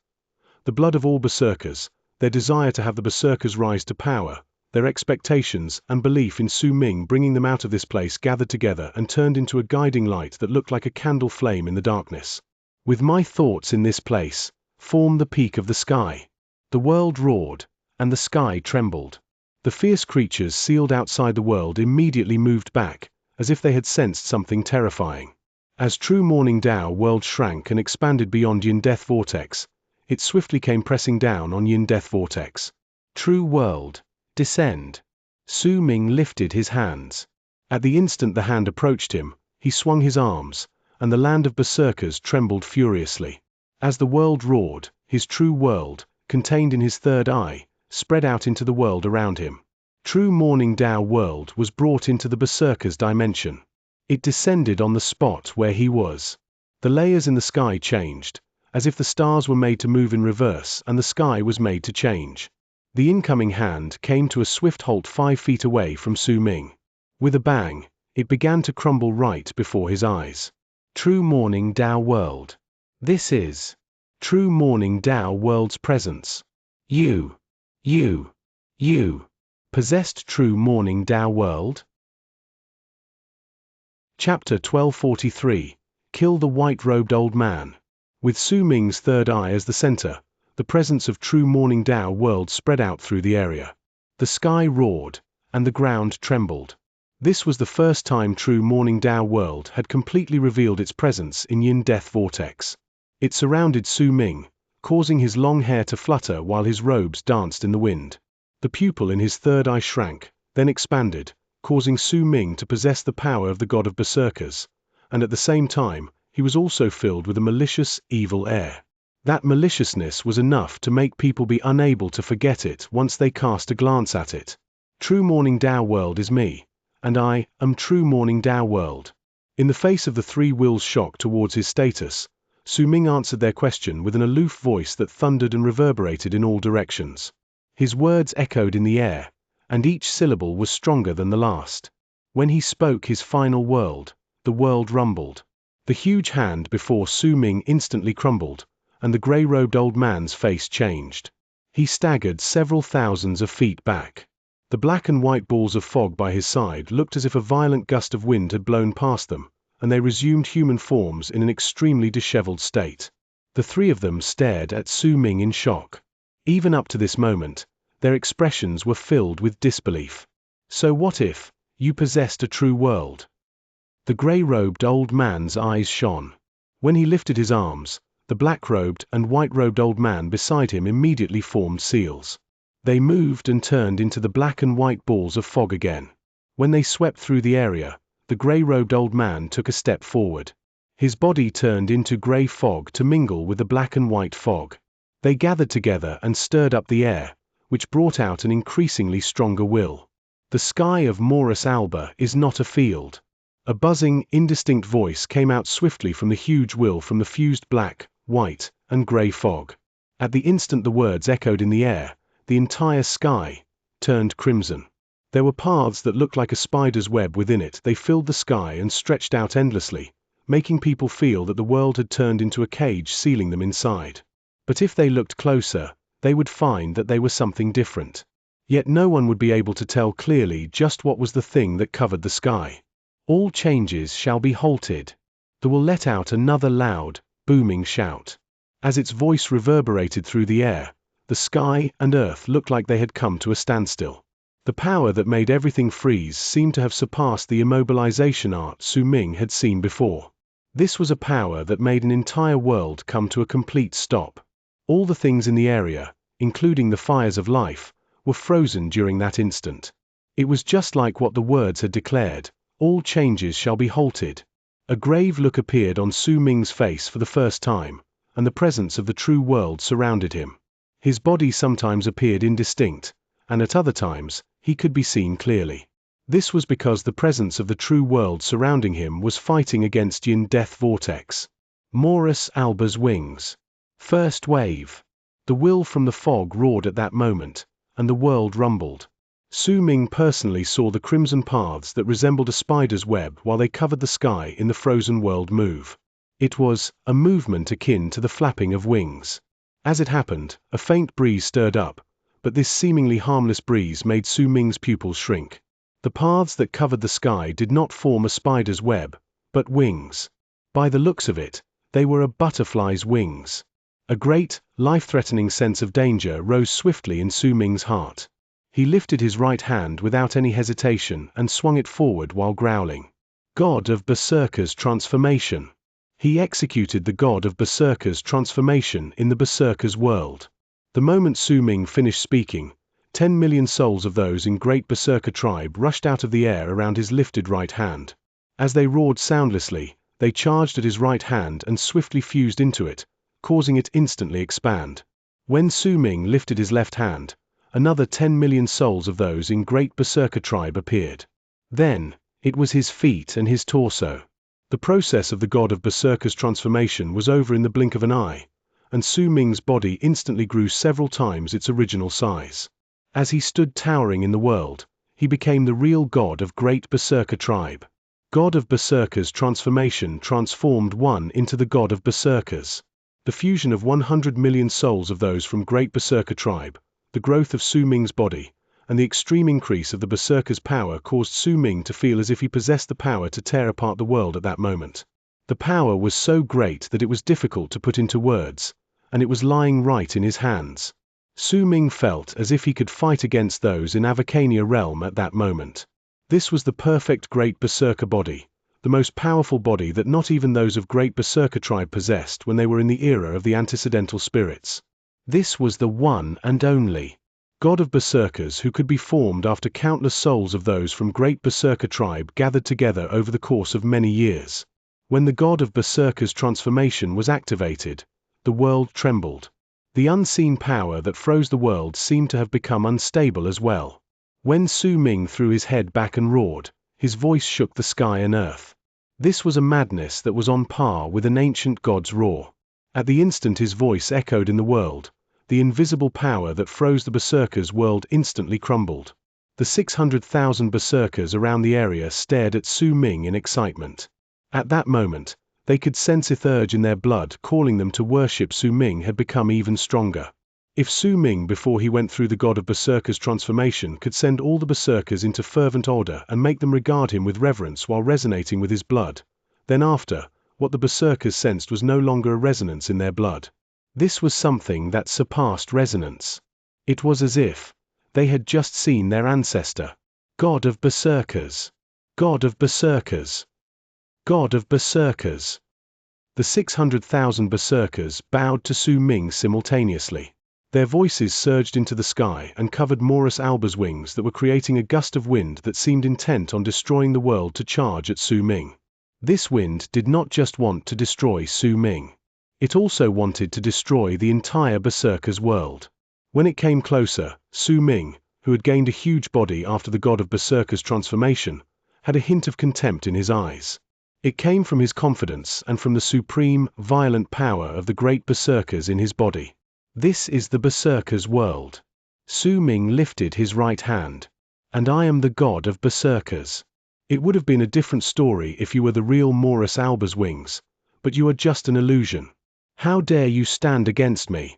Speaker 1: The blood of all Berserkers, their desire to have the Berserkers rise to power, their expectations and belief in Su Ming bringing them out of this place gathered together and turned into a guiding light that looked like a candle flame in the darkness. With my thoughts in this place, form the peak of the sky. The world roared, and the sky trembled. The fierce creatures sealed outside the world immediately moved back, as if they had sensed something terrifying. As True Morning Dao World shrank and expanded beyond Yin Death Vortex, it swiftly came pressing down on Yin Death Vortex. True World, descend. Su Ming lifted his hands. At the instant the hand approached him, he swung his arms, and the land of berserkers trembled furiously. As the world roared, his true world, contained in his third eye, spread out into the world around him. True Morning Dao World was brought into the berserker's dimension. It descended on the spot where he was. The layers in the sky changed, as if the stars were made to move in reverse and the sky was made to change. The incoming hand came to a swift halt 5 feet away from Su Ming. With a bang, it began to crumble right before his eyes. True Morning Dao World. This is True Morning Dao World's presence. You possessed True Morning Dao World? Chapter 1243. Kill the White-Robed Old Man. With Su Ming's third eye as the center, the presence of True Morning Dao World spread out through the area. The sky roared, and the ground trembled. This was the first time True Morning Dao World had completely revealed its presence in Yin Death Vortex. It surrounded Su Ming, causing his long hair to flutter while his robes danced in the wind. The pupil in his third eye shrank, then expanded, causing Su Ming to possess the power of the god of berserkers, and at the same time, he was also filled with a malicious, evil air. That maliciousness was enough to make people be unable to forget it once they cast a glance at it. True Morning Dao World is me, and I am True Morning Dao World. In the face of the three wills' shock towards his status, Su Ming answered their question with an aloof voice that thundered and reverberated in all directions. His words echoed in the air, and each syllable was stronger than the last. When he spoke his final word, the world rumbled. The huge hand before Su Ming instantly crumbled, and the grey-robed old man's face changed. He staggered several thousands of feet back. The black and white balls of fog by his side looked as if a violent gust of wind had blown past them, and they resumed human forms in an extremely disheveled state. The three of them stared at Su Ming in shock. Even up to this moment, their expressions were filled with disbelief. So what if you possessed a true world? The grey-robed old man's eyes shone. When he lifted his arms, the black-robed and white-robed old man beside him immediately formed seals. They moved and turned into the black and white balls of fog again. When they swept through the area, the grey-robed old man took a step forward. His body turned into grey fog to mingle with the black and white fog. They gathered together and stirred up the air, which brought out an increasingly stronger will. The sky of Morus Alba is not a field. A buzzing, indistinct voice came out swiftly from the huge will from the fused black, white, and grey fog. At the instant the words echoed in the air, the entire sky turned crimson. There were paths that looked like a spider's web within it. They filled the sky and stretched out endlessly, making people feel that the world had turned into a cage sealing them inside. But if they looked closer, they would find that they were something different. Yet no one would be able to tell clearly just what was the thing that covered the sky. All changes shall be halted. The will let out another loud, booming shout. As its voice reverberated through the air, the sky and earth looked like they had come to a standstill. The power that made everything freeze seemed to have surpassed the immobilization art Su Ming had seen before. This was a power that made an entire world come to a complete stop. All the things in the area, including the fires of life, were frozen during that instant. It was just like what the words had declared. All changes shall be halted. A grave look appeared on Su Ming's face for the first time, and the presence of the true world surrounded him. His body sometimes appeared indistinct, and at other times, he could be seen clearly. This was because the presence of the true world surrounding him was fighting against Yin Death Vortex. Morus Alba's wings. First wave. The will from the fog roared at that moment, and the world rumbled. Su Ming personally saw the crimson paths that resembled a spider's web while they covered the sky in the frozen world move. It was a movement akin to the flapping of wings. As it happened, a faint breeze stirred up, but this seemingly harmless breeze made Su Ming's pupils shrink. The paths that covered the sky did not form a spider's web, but wings. By the looks of it, they were a butterfly's wings. A great, life-threatening sense of danger rose swiftly in Su Ming's heart. He lifted his right hand without any hesitation and swung it forward while growling. God of Berserker's transformation. He executed the God of Berserker's transformation in the Berserker's world. The moment Su Ming finished speaking, 10 million souls of those in great Berserker tribe rushed out of the air around his lifted right hand. As they roared soundlessly, they charged at his right hand and swiftly fused into it, causing it instantly expand. When Su Ming lifted his left hand, another 10 million souls of those in great Berserker tribe appeared. Then, it was his feet and his torso. The process of the God of Berserker's transformation was over in the blink of an eye, and Su Ming's body instantly grew several times its original size. As he stood towering in the world, he became the real God of great Berserker tribe. God of Berserker's transformation transformed one into the God of Berserkers. The fusion of 100 million souls of those from great Berserker tribe, the growth of Su Ming's body, and the extreme increase of the Berserker's power caused Su Ming to feel as if he possessed the power to tear apart the world at that moment. The power was so great that it was difficult to put into words, and it was lying right in his hands. Su Ming felt as if he could fight against those in Avacania realm at that moment. This was the perfect great Berserker body, the most powerful body that not even those of great Berserker tribe possessed when they were in the era of the antecedental spirits. This was the one and only God of Berserkers who could be formed after countless souls of those from great Berserker tribe gathered together over the course of many years. When the God of Berserker's transformation was activated, the world trembled. The unseen power that froze the world seemed to have become unstable as well. When Su Ming threw his head back and roared, his voice shook the sky and earth. This was a madness that was on par with an ancient god's roar. At the instant his voice echoed in the world, the invisible power that froze the Berserkers' world instantly crumbled. The 600,000 Berserkers around the area stared at Su Ming in excitement. At that moment, they could sense its urge in their blood calling them to worship Su Ming had become even stronger. If Su Ming before he went through the God of Berserker's transformation could send all the Berserkers into fervent order and make them regard him with reverence while resonating with his blood, then after, what the Berserkers sensed was no longer a resonance in their blood. This was something that surpassed resonance. It was as if they had just seen their ancestor. God of Berserkers. God of Berserkers. God of Berserkers. The 600,000 Berserkers bowed to Su Ming simultaneously. Their voices surged into the sky and covered Morris Alba's wings that were creating a gust of wind that seemed intent on destroying the world to charge at Su Ming. This wind did not just want to destroy Su Ming. It also wanted to destroy the entire Berserker's world. When it came closer, Su Ming, who had gained a huge body after the God of Berserker's transformation, had a hint of contempt in his eyes. It came from his confidence and from the supreme, violent power of the great Berserkers in his body. This is the Berserker's world. Su Ming lifted his right hand. And I am the God of Berserkers. It would have been a different story if you were the real Morris Alba's wings, but you are just an illusion. How dare you stand against me?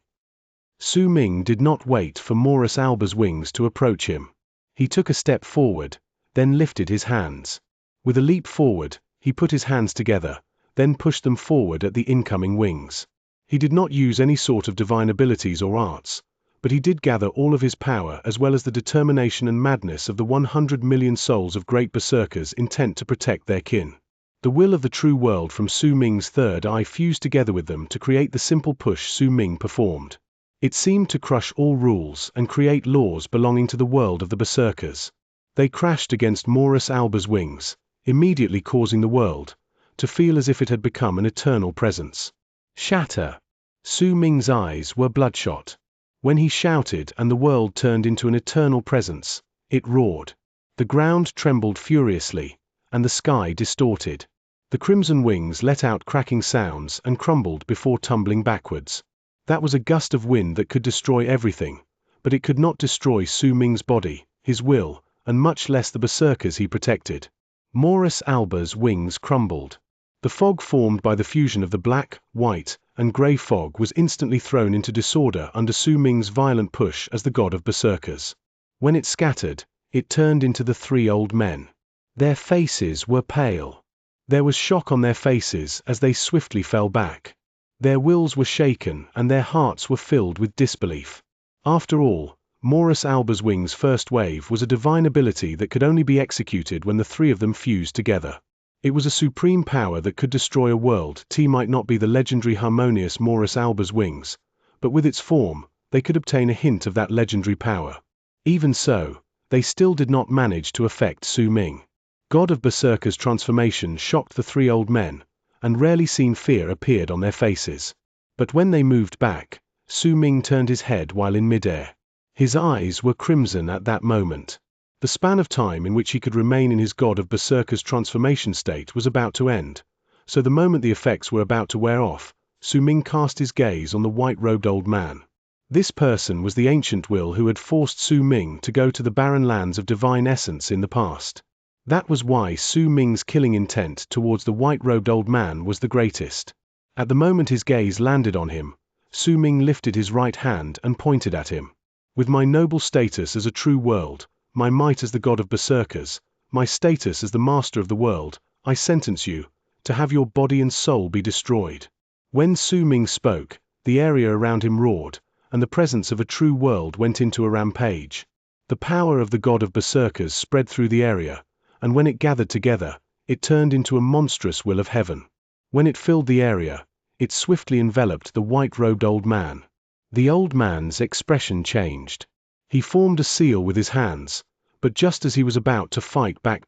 Speaker 1: Su Ming did not wait for Morris Alba's wings to approach him. He took a step forward, then lifted his hands. With a leap forward, he put his hands together, then pushed them forward at the incoming wings. He did not use any sort of divine abilities or arts, but he did gather all of his power as well as the determination and madness of the 100 million souls of great Berserkers intent to protect their kin. The will of the true world from Su Ming's third eye fused together with them to create the simple push Su Ming performed. It seemed to crush all rules and create laws belonging to the world of the Berserkers. They crashed against Morris Alba's wings, immediately causing the world to feel as if it had become an eternal presence. Shatter! Su Ming's eyes were bloodshot. When he shouted and the world turned into an eternal presence, it roared. The ground trembled furiously, and the sky distorted. The crimson wings let out cracking sounds and crumbled before tumbling backwards. That was a gust of wind that could destroy everything, but it could not destroy Su Ming's body, his will, and much less the Berserkers he protected. Morris Alba's wings crumbled. The fog formed by the fusion of the black, white, and grey fog was instantly thrown into disorder under Su Ming's violent push as the God of Berserkers. When it scattered, it turned into the three old men. Their faces were pale. There was shock on their faces as they swiftly fell back. Their wills were shaken and their hearts were filled with disbelief. After all, Morris Alba's wings first wave was a divine ability that could only be executed when the three of them fused together. It was a supreme power that could destroy a world. T might not be the legendary harmonious Morris Alba's wings, but with its form, they could obtain a hint of that legendary power. Even so, they still did not manage to affect Su Ming. God of Berserker's transformation shocked the three old men, and rarely seen fear appeared on their faces. But when they moved back, Su Ming turned his head while in midair. His eyes were crimson at that moment. The span of time in which he could remain in his God of Berserker's transformation state was about to end, so the moment the effects were about to wear off, Su Ming cast his gaze on the white-robed old man. This person was the ancient will who had forced Su Ming to go to the barren lands of divine essence in the past. That was why Su Ming's killing intent towards the white-robed old man was the greatest. At the moment his gaze landed on him, Su Ming lifted his right hand and pointed at him. With my noble status as a true world, my might as the God of Berserkers, my status as the master of the world, I sentence you to have your body and soul be destroyed. When Su Ming spoke, the area around him roared, and the presence of a true world went into a rampage. The power of the God of Berserkers spread through the area, and when it gathered together, it turned into a monstrous will of heaven. When it filled the area, it swiftly enveloped the white-robed old man. The old man's expression changed. He formed a seal with his hands, but just as he was about to fight back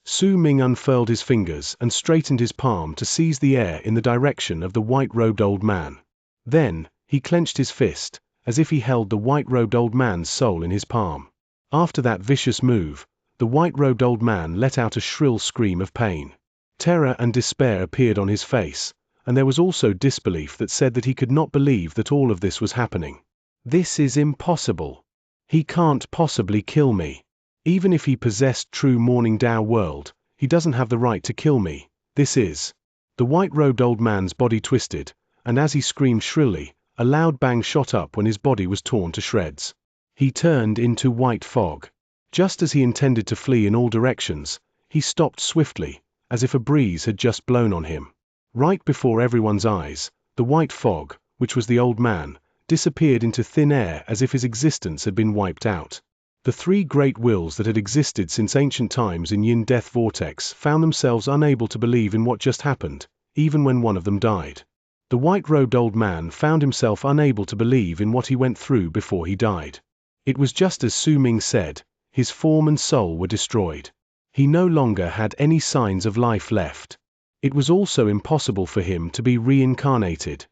Speaker 1: Su Ming unfurled his fingers and straightened his palm to seize the air in the direction of the white-robed old man. Then, he clenched his fist, as if he held the white-robed old man's soul in his palm. After that vicious move, the white-robed old man let out a shrill scream of pain. Terror and despair appeared on his face, and there was also disbelief that said that he could not believe that all of this was happening. This is impossible. He can't possibly kill me. Even if he possessed true Morning Dao world, he doesn't have the right to kill me. This is. The white-robed old man's body twisted, and as he screamed shrilly, a loud bang shot up when his body was torn to shreds. He turned into white fog. Just as he intended to flee in all directions, he stopped swiftly, as if a breeze had just blown on him. Right before everyone's eyes, the white fog, which was the old man, disappeared into thin air as if his existence had been wiped out. The three great wills that had existed since ancient times in Yin-Death Vortex found themselves unable to believe in what just happened, even when one of them died. The white-robed old man found himself unable to believe in what he went through before he died. It was just as Su Ming said, his form and soul were destroyed. He no longer had any signs of life left. It was also impossible for him to be reincarnated.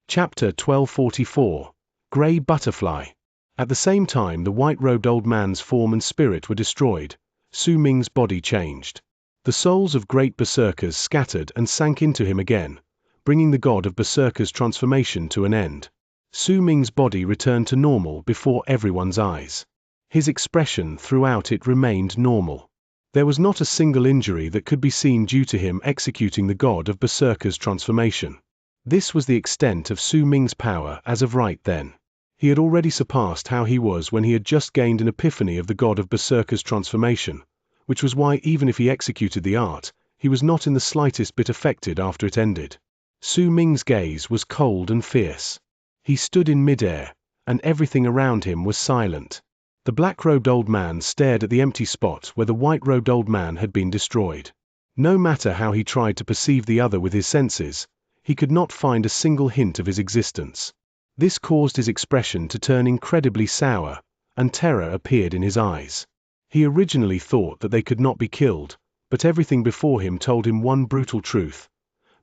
Speaker 1: Chapter 1244. Grey Butterfly. At the same time the white-robed old man's form and spirit were destroyed, Su Ming's body changed. The souls of great berserkers scattered and sank into him again, bringing the God of Berserker's transformation to an end. Su Ming's body returned to normal before everyone's eyes. His expression throughout it remained normal. There was not a single injury that could be seen due to him executing the God of Berserker's transformation. This was the extent of Su Ming's power as of right then. He had already surpassed how he was when he had just gained an epiphany of the God of Berserker's transformation, which was why even if he executed the art, he was not in the slightest bit affected after it ended. Su Ming's gaze was cold and fierce. He stood in midair, and everything around him was silent. The black-robed old man stared at the empty spot where the white-robed old man had been destroyed. No matter how he tried to perceive the other with his senses, he could not find a single hint of his existence. This caused his expression to turn incredibly sour, and terror appeared in his eyes. He originally thought that they could not be killed, but everything before him told him one brutal truth.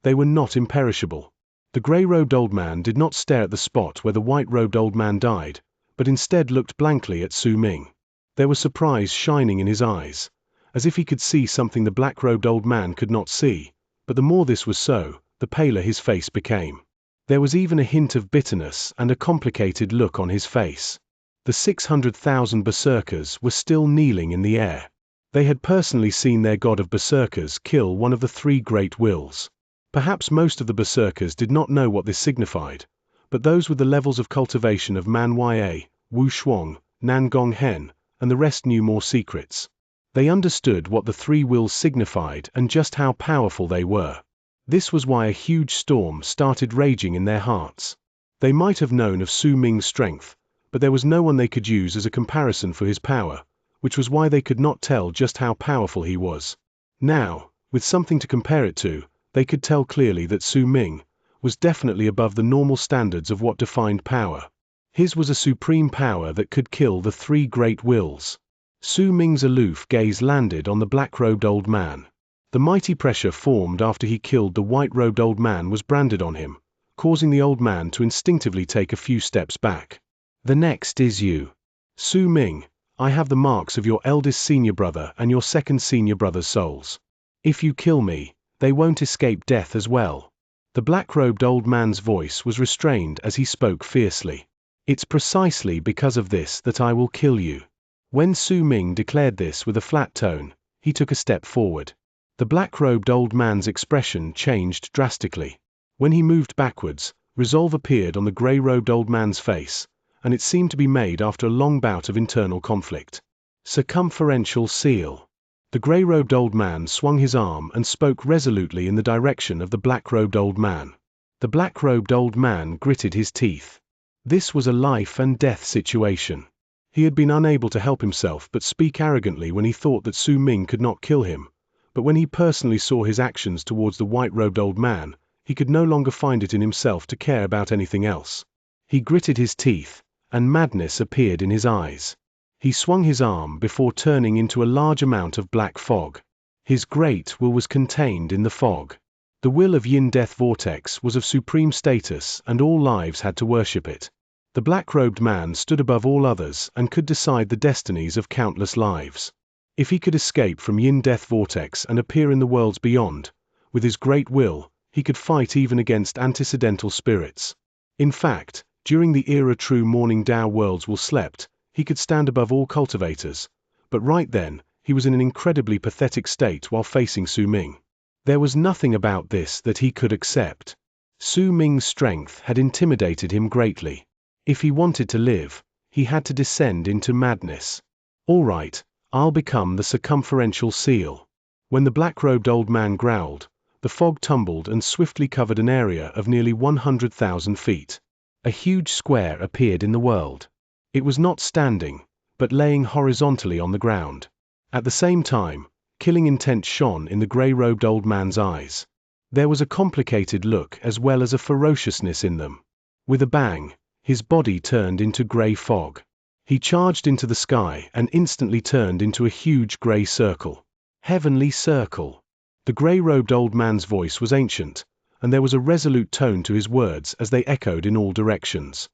Speaker 1: They were not imperishable. The grey-robed old man did not stare at the spot where the white-robed old man died, but instead looked blankly at Su Ming. There was surprise shining in his eyes, as if he could see something the black-robed old man could not see, but the more this was so, the paler his face became. There was even a hint of bitterness and a complicated look on his face. The 600,000 berserkers were still kneeling in the air. They had personally seen their God of Berserkers kill one of the three great wills. Perhaps most of the berserkers did not know what this signified, but those with the levels of cultivation of Man Ya, Wu Shuang, Nan Gong Hen, and the rest knew more secrets. They understood what the three wills signified and just how powerful they were. This was why a huge storm started raging in their hearts. They might have known of Su Ming's strength, but there was no one they could use as a comparison for his power, which was why they could not tell just how powerful he was. Now, with something to compare it to, they could tell clearly that Su Ming was definitely above the normal standards of what defined power. His was a supreme power that could kill the three great wills. Su Ming's aloof gaze landed on the black-robed old man. The mighty pressure formed after he killed the white-robed old man was branded on him, causing the old man to instinctively take a few steps back. The next is you. Su Ming, I have the marks of your eldest senior brother and your second senior brother's souls. If you kill me, they won't escape death as well. The black-robed old man's voice was restrained as he spoke fiercely. It's precisely because of this that I will kill you. When Su Ming declared this with a flat tone, he took a step forward. The black-robed old man's expression changed drastically. When he moved backwards, resolve appeared on the grey-robed old man's face, and it seemed to be made after a long bout of internal conflict. Circumferential seal. The grey-robed old man swung his arm and spoke resolutely in the direction of the black-robed old man. The black-robed old man gritted his teeth. This was a life-and-death situation. He had been unable to help himself but speak arrogantly when he thought that Su Ming could not kill him, but when he personally saw his actions towards the white-robed old man, he could no longer find it in himself to care about anything else. He gritted his teeth, and madness appeared in his eyes. He swung his arm before turning into a large amount of black fog. His great will was contained in the fog. The will of Yin Death Vortex was of supreme status and all lives had to worship it. The black-robed man stood above all others and could decide the destinies of countless lives. If he could escape from Yin Death Vortex and appear in the worlds beyond, with his great will, he could fight even against antecedental spirits. In fact, during the era true Morning Dao worlds will slept, he could stand above all cultivators, but right then, he was in an incredibly pathetic state while facing Su Ming. There was nothing about this that he could accept. Su Ming's strength had intimidated him greatly. If he wanted to live, he had to descend into madness. All right, I'll become the circumferential seal. When the black-robed old man growled, the fog tumbled and swiftly covered an area of nearly 100,000 feet. A huge square appeared in the world. It was not standing, but laying horizontally on the ground. At the same time, killing intent shone in the grey-robed old man's eyes. There was a complicated look as well as a ferociousness in them. With a bang, his body turned into grey fog. He charged into the sky and instantly turned into a huge grey circle. Heavenly circle. The grey-robed old man's voice was ancient, and there was a resolute tone to his words as they echoed in all directions.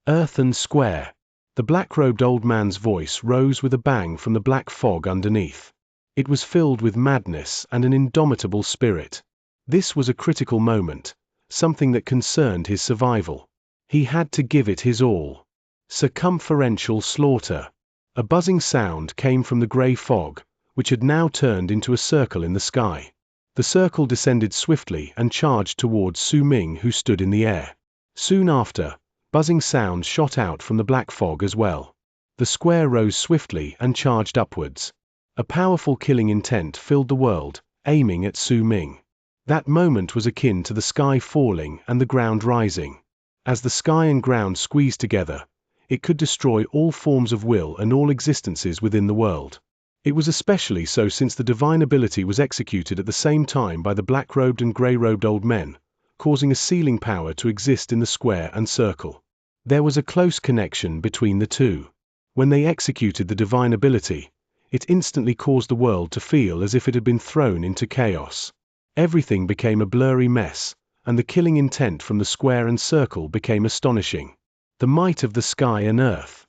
Speaker 1: Earthen square. The black-robed old man's voice rose with a bang from the black fog underneath. It was filled with madness and an indomitable spirit. This was a critical moment, something that concerned his survival. He had to give it his all. Circumferential slaughter. A buzzing sound came from the grey fog, which had now turned into a circle in the sky. The circle descended swiftly and charged towards Su Ming, who stood in the air. Soon after, buzzing sounds shot out from the black fog as well. The square rose swiftly and charged upwards. A powerful killing intent filled the world, aiming at Su Ming. That moment was akin to the sky falling and the ground rising. As the sky and ground squeezed together, it could destroy all forms of will and all existences within the world. It was especially so since the divine ability was executed at the same time by the black-robed and grey-robed old men, causing a sealing power to exist in the square and circle. There was a close connection between the two. When they executed the divine ability, it instantly caused the world to feel as if it had been thrown into chaos. Everything became a blurry mess, and the killing intent from the square and circle became astonishing. The might of the sky and earth.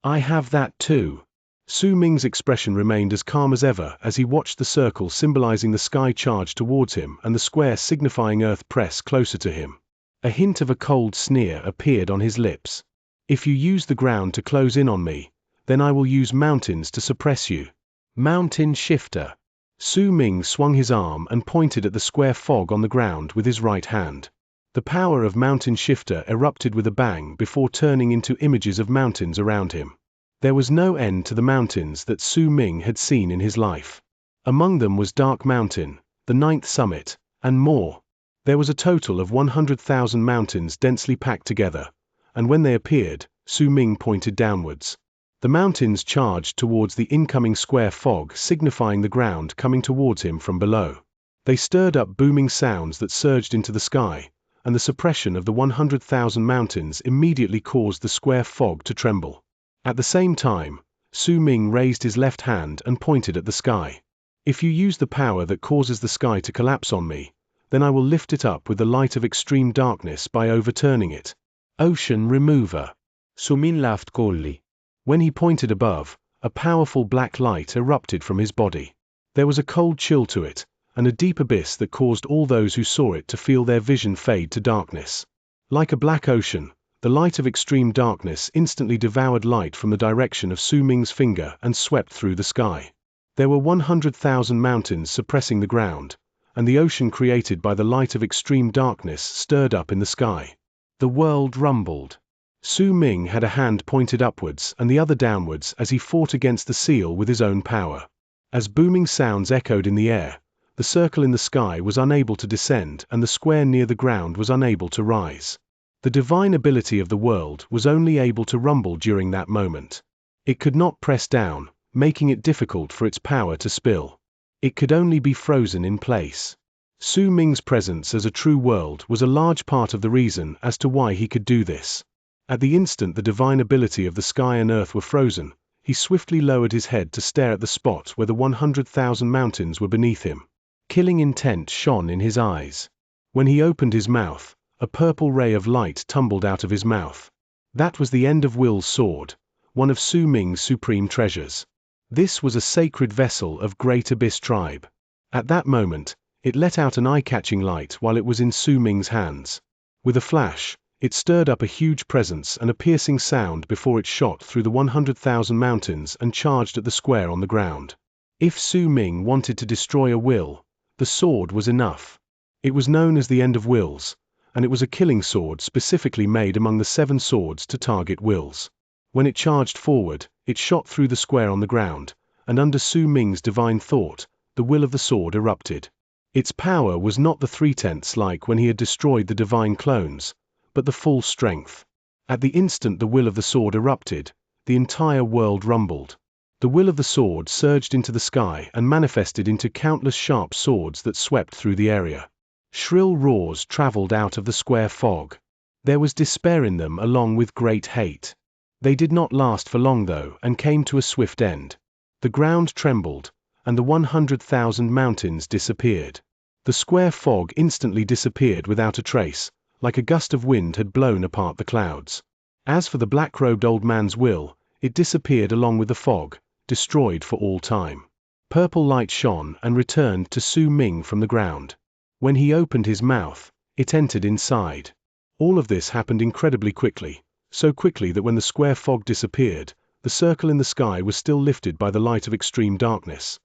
Speaker 1: I have that too. Su Ming's expression remained as calm as ever as he watched the circle symbolizing the sky charge towards him and the square signifying earth press closer to him. A hint of a cold sneer appeared on his lips. If you use the ground to close in on me, then I will use mountains to suppress you. Mountain shifter. Su Ming swung his arm and pointed at the square fog on the ground with his right hand. The power of mountain shifter erupted with a bang before turning into images of mountains around him. There was no end to the mountains that Su Ming had seen in his life. Among them was Dark Mountain, the 9th summit, and more. There was a total of 100,000 mountains densely packed together, and when they appeared, Su Ming pointed downwards. The mountains charged towards the incoming square fog, signifying the ground coming towards him from below. They stirred up booming sounds that surged into the sky, and the suppression of the 100,000 mountains immediately caused the square fog to tremble. At the same time, Su Ming raised his left hand and pointed at the sky. If you use the power that causes the sky to collapse on me, then I will lift it up with the light of extreme darkness by overturning it. Ocean remover.
Speaker 2: Su Ming laughed coldly.
Speaker 1: When he pointed above, a powerful black light erupted from his body. There was a cold chill to it, and a deep abyss that caused all those who saw it to feel their vision fade to darkness. Like a black ocean, the light of extreme darkness instantly devoured light from the direction of Su Ming's finger and swept through the sky. There were 100,000 mountains suppressing the ground, and the ocean created by the light of extreme darkness stirred up in the sky. The world rumbled. Su Ming had a hand pointed upwards and the other downwards as he fought against the seal with his own power. As booming sounds echoed in the air, the circle in the sky was unable to descend and the square near the ground was unable to rise. The divine ability of the world was only able to rumble during that moment. It could not press down, making it difficult for its power to spill. It could only be frozen in place. Su Ming's presence as a true world was a large part of the reason as to why he could do this. At the instant the divine ability of the sky and earth were frozen, he swiftly lowered his head to stare at the spot where the 100,000 mountains were beneath him. Killing intent shone in his eyes. When he opened his mouth, a purple ray of light tumbled out of his mouth. That was the end of Will's sword, one of Su Ming's supreme treasures. This was a sacred vessel of Great Abyss tribe. At that moment, it let out an eye-catching light while it was in Su Ming's hands. With a flash, it stirred up a huge presence and a piercing sound before it shot through the 100,000 mountains and charged at the square on the ground. If Su Ming wanted to destroy a will, the sword was enough. It was known as the end of wills, and it was a killing sword specifically made among the 7 swords to target wills. When it charged forward, it shot through the square on the ground, and under Su Ming's divine thought, the will of the sword erupted. Its power was not the 3/10 like when he had destroyed the divine clones, but the full strength. At the instant the will of the sword erupted, the entire world rumbled. The will of the sword surged into the sky and manifested into countless sharp swords that swept through the area. Shrill roars traveled out of the square fog. There was despair in them along with great hate. They did not last for long though and came to a swift end. The ground trembled, and the 100,000 mountains disappeared. The square fog instantly disappeared without a trace, like a gust of wind had blown apart the clouds. As for the black-robed old man's will, it disappeared along with the fog, destroyed for all time. Purple light shone and returned to Su Ming from the ground. When he opened his mouth, it entered inside. All of this happened incredibly quickly, so quickly that when the square fog disappeared, the circle in the sky was still lifted by the light of extreme darkness.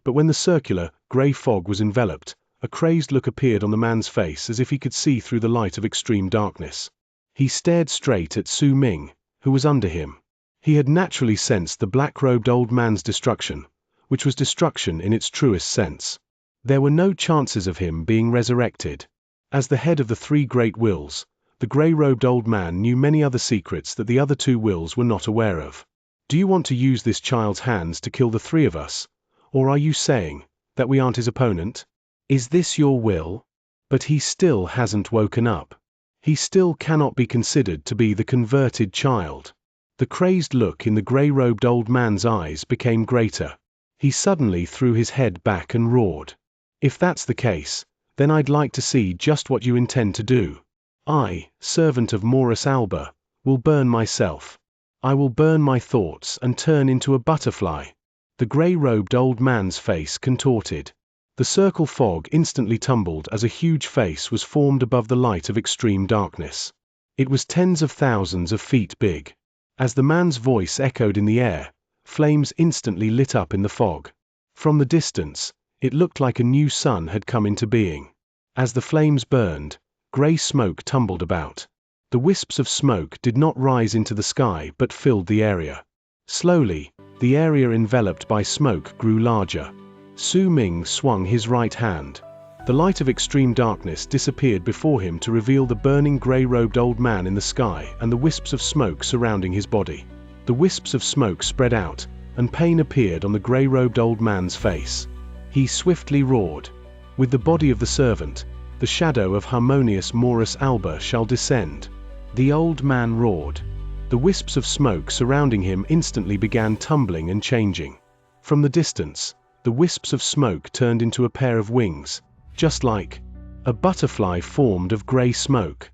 Speaker 1: But when the circular, grey fog was enveloped, a crazed look appeared on the man's face as if he could see through the light of extreme darkness. He stared straight at Su Ming, who was under him. He had naturally sensed the black-robed old man's destruction, which was destruction in its truest sense. There were no chances of him being resurrected. As the head of the 3 great wills, the grey-robed old man knew many other secrets that the other 2 wills were not aware of. Do you want to use this child's hands to kill the 3 of us? Or are you saying that we aren't his opponent? Is this your will? But he still hasn't woken up. He still cannot be considered to be the converted child. The crazed look in the grey-robed old man's eyes became greater. He suddenly threw his head back and roared. If that's the case, then I'd like to see just what you intend to do. I, servant of Morris Alba, will burn myself. I will burn my thoughts and turn into a butterfly. The grey-robed old man's face contorted. The circle fog instantly tumbled as a huge face was formed above the light of extreme darkness. It was tens of thousands of feet big. As the man's voice echoed in the air, flames instantly lit up in the fog. From the distance, it looked like a new sun had come into being. As the flames burned, grey smoke tumbled about. The wisps of smoke did not rise into the sky but filled the area. Slowly, the area enveloped by smoke grew larger. Su Ming swung his right hand. The light of extreme darkness disappeared before him to reveal the burning grey-robed old man in the sky and the wisps of smoke surrounding his body. The wisps of smoke spread out, and pain appeared on the grey-robed old man's face. He swiftly roared. With the body of the servant, the shadow of harmonious Morus Alba shall descend. The old man roared. The wisps of smoke surrounding him instantly began tumbling and changing. From the distance, the wisps of smoke turned into a pair of wings, just like a butterfly formed of grey smoke.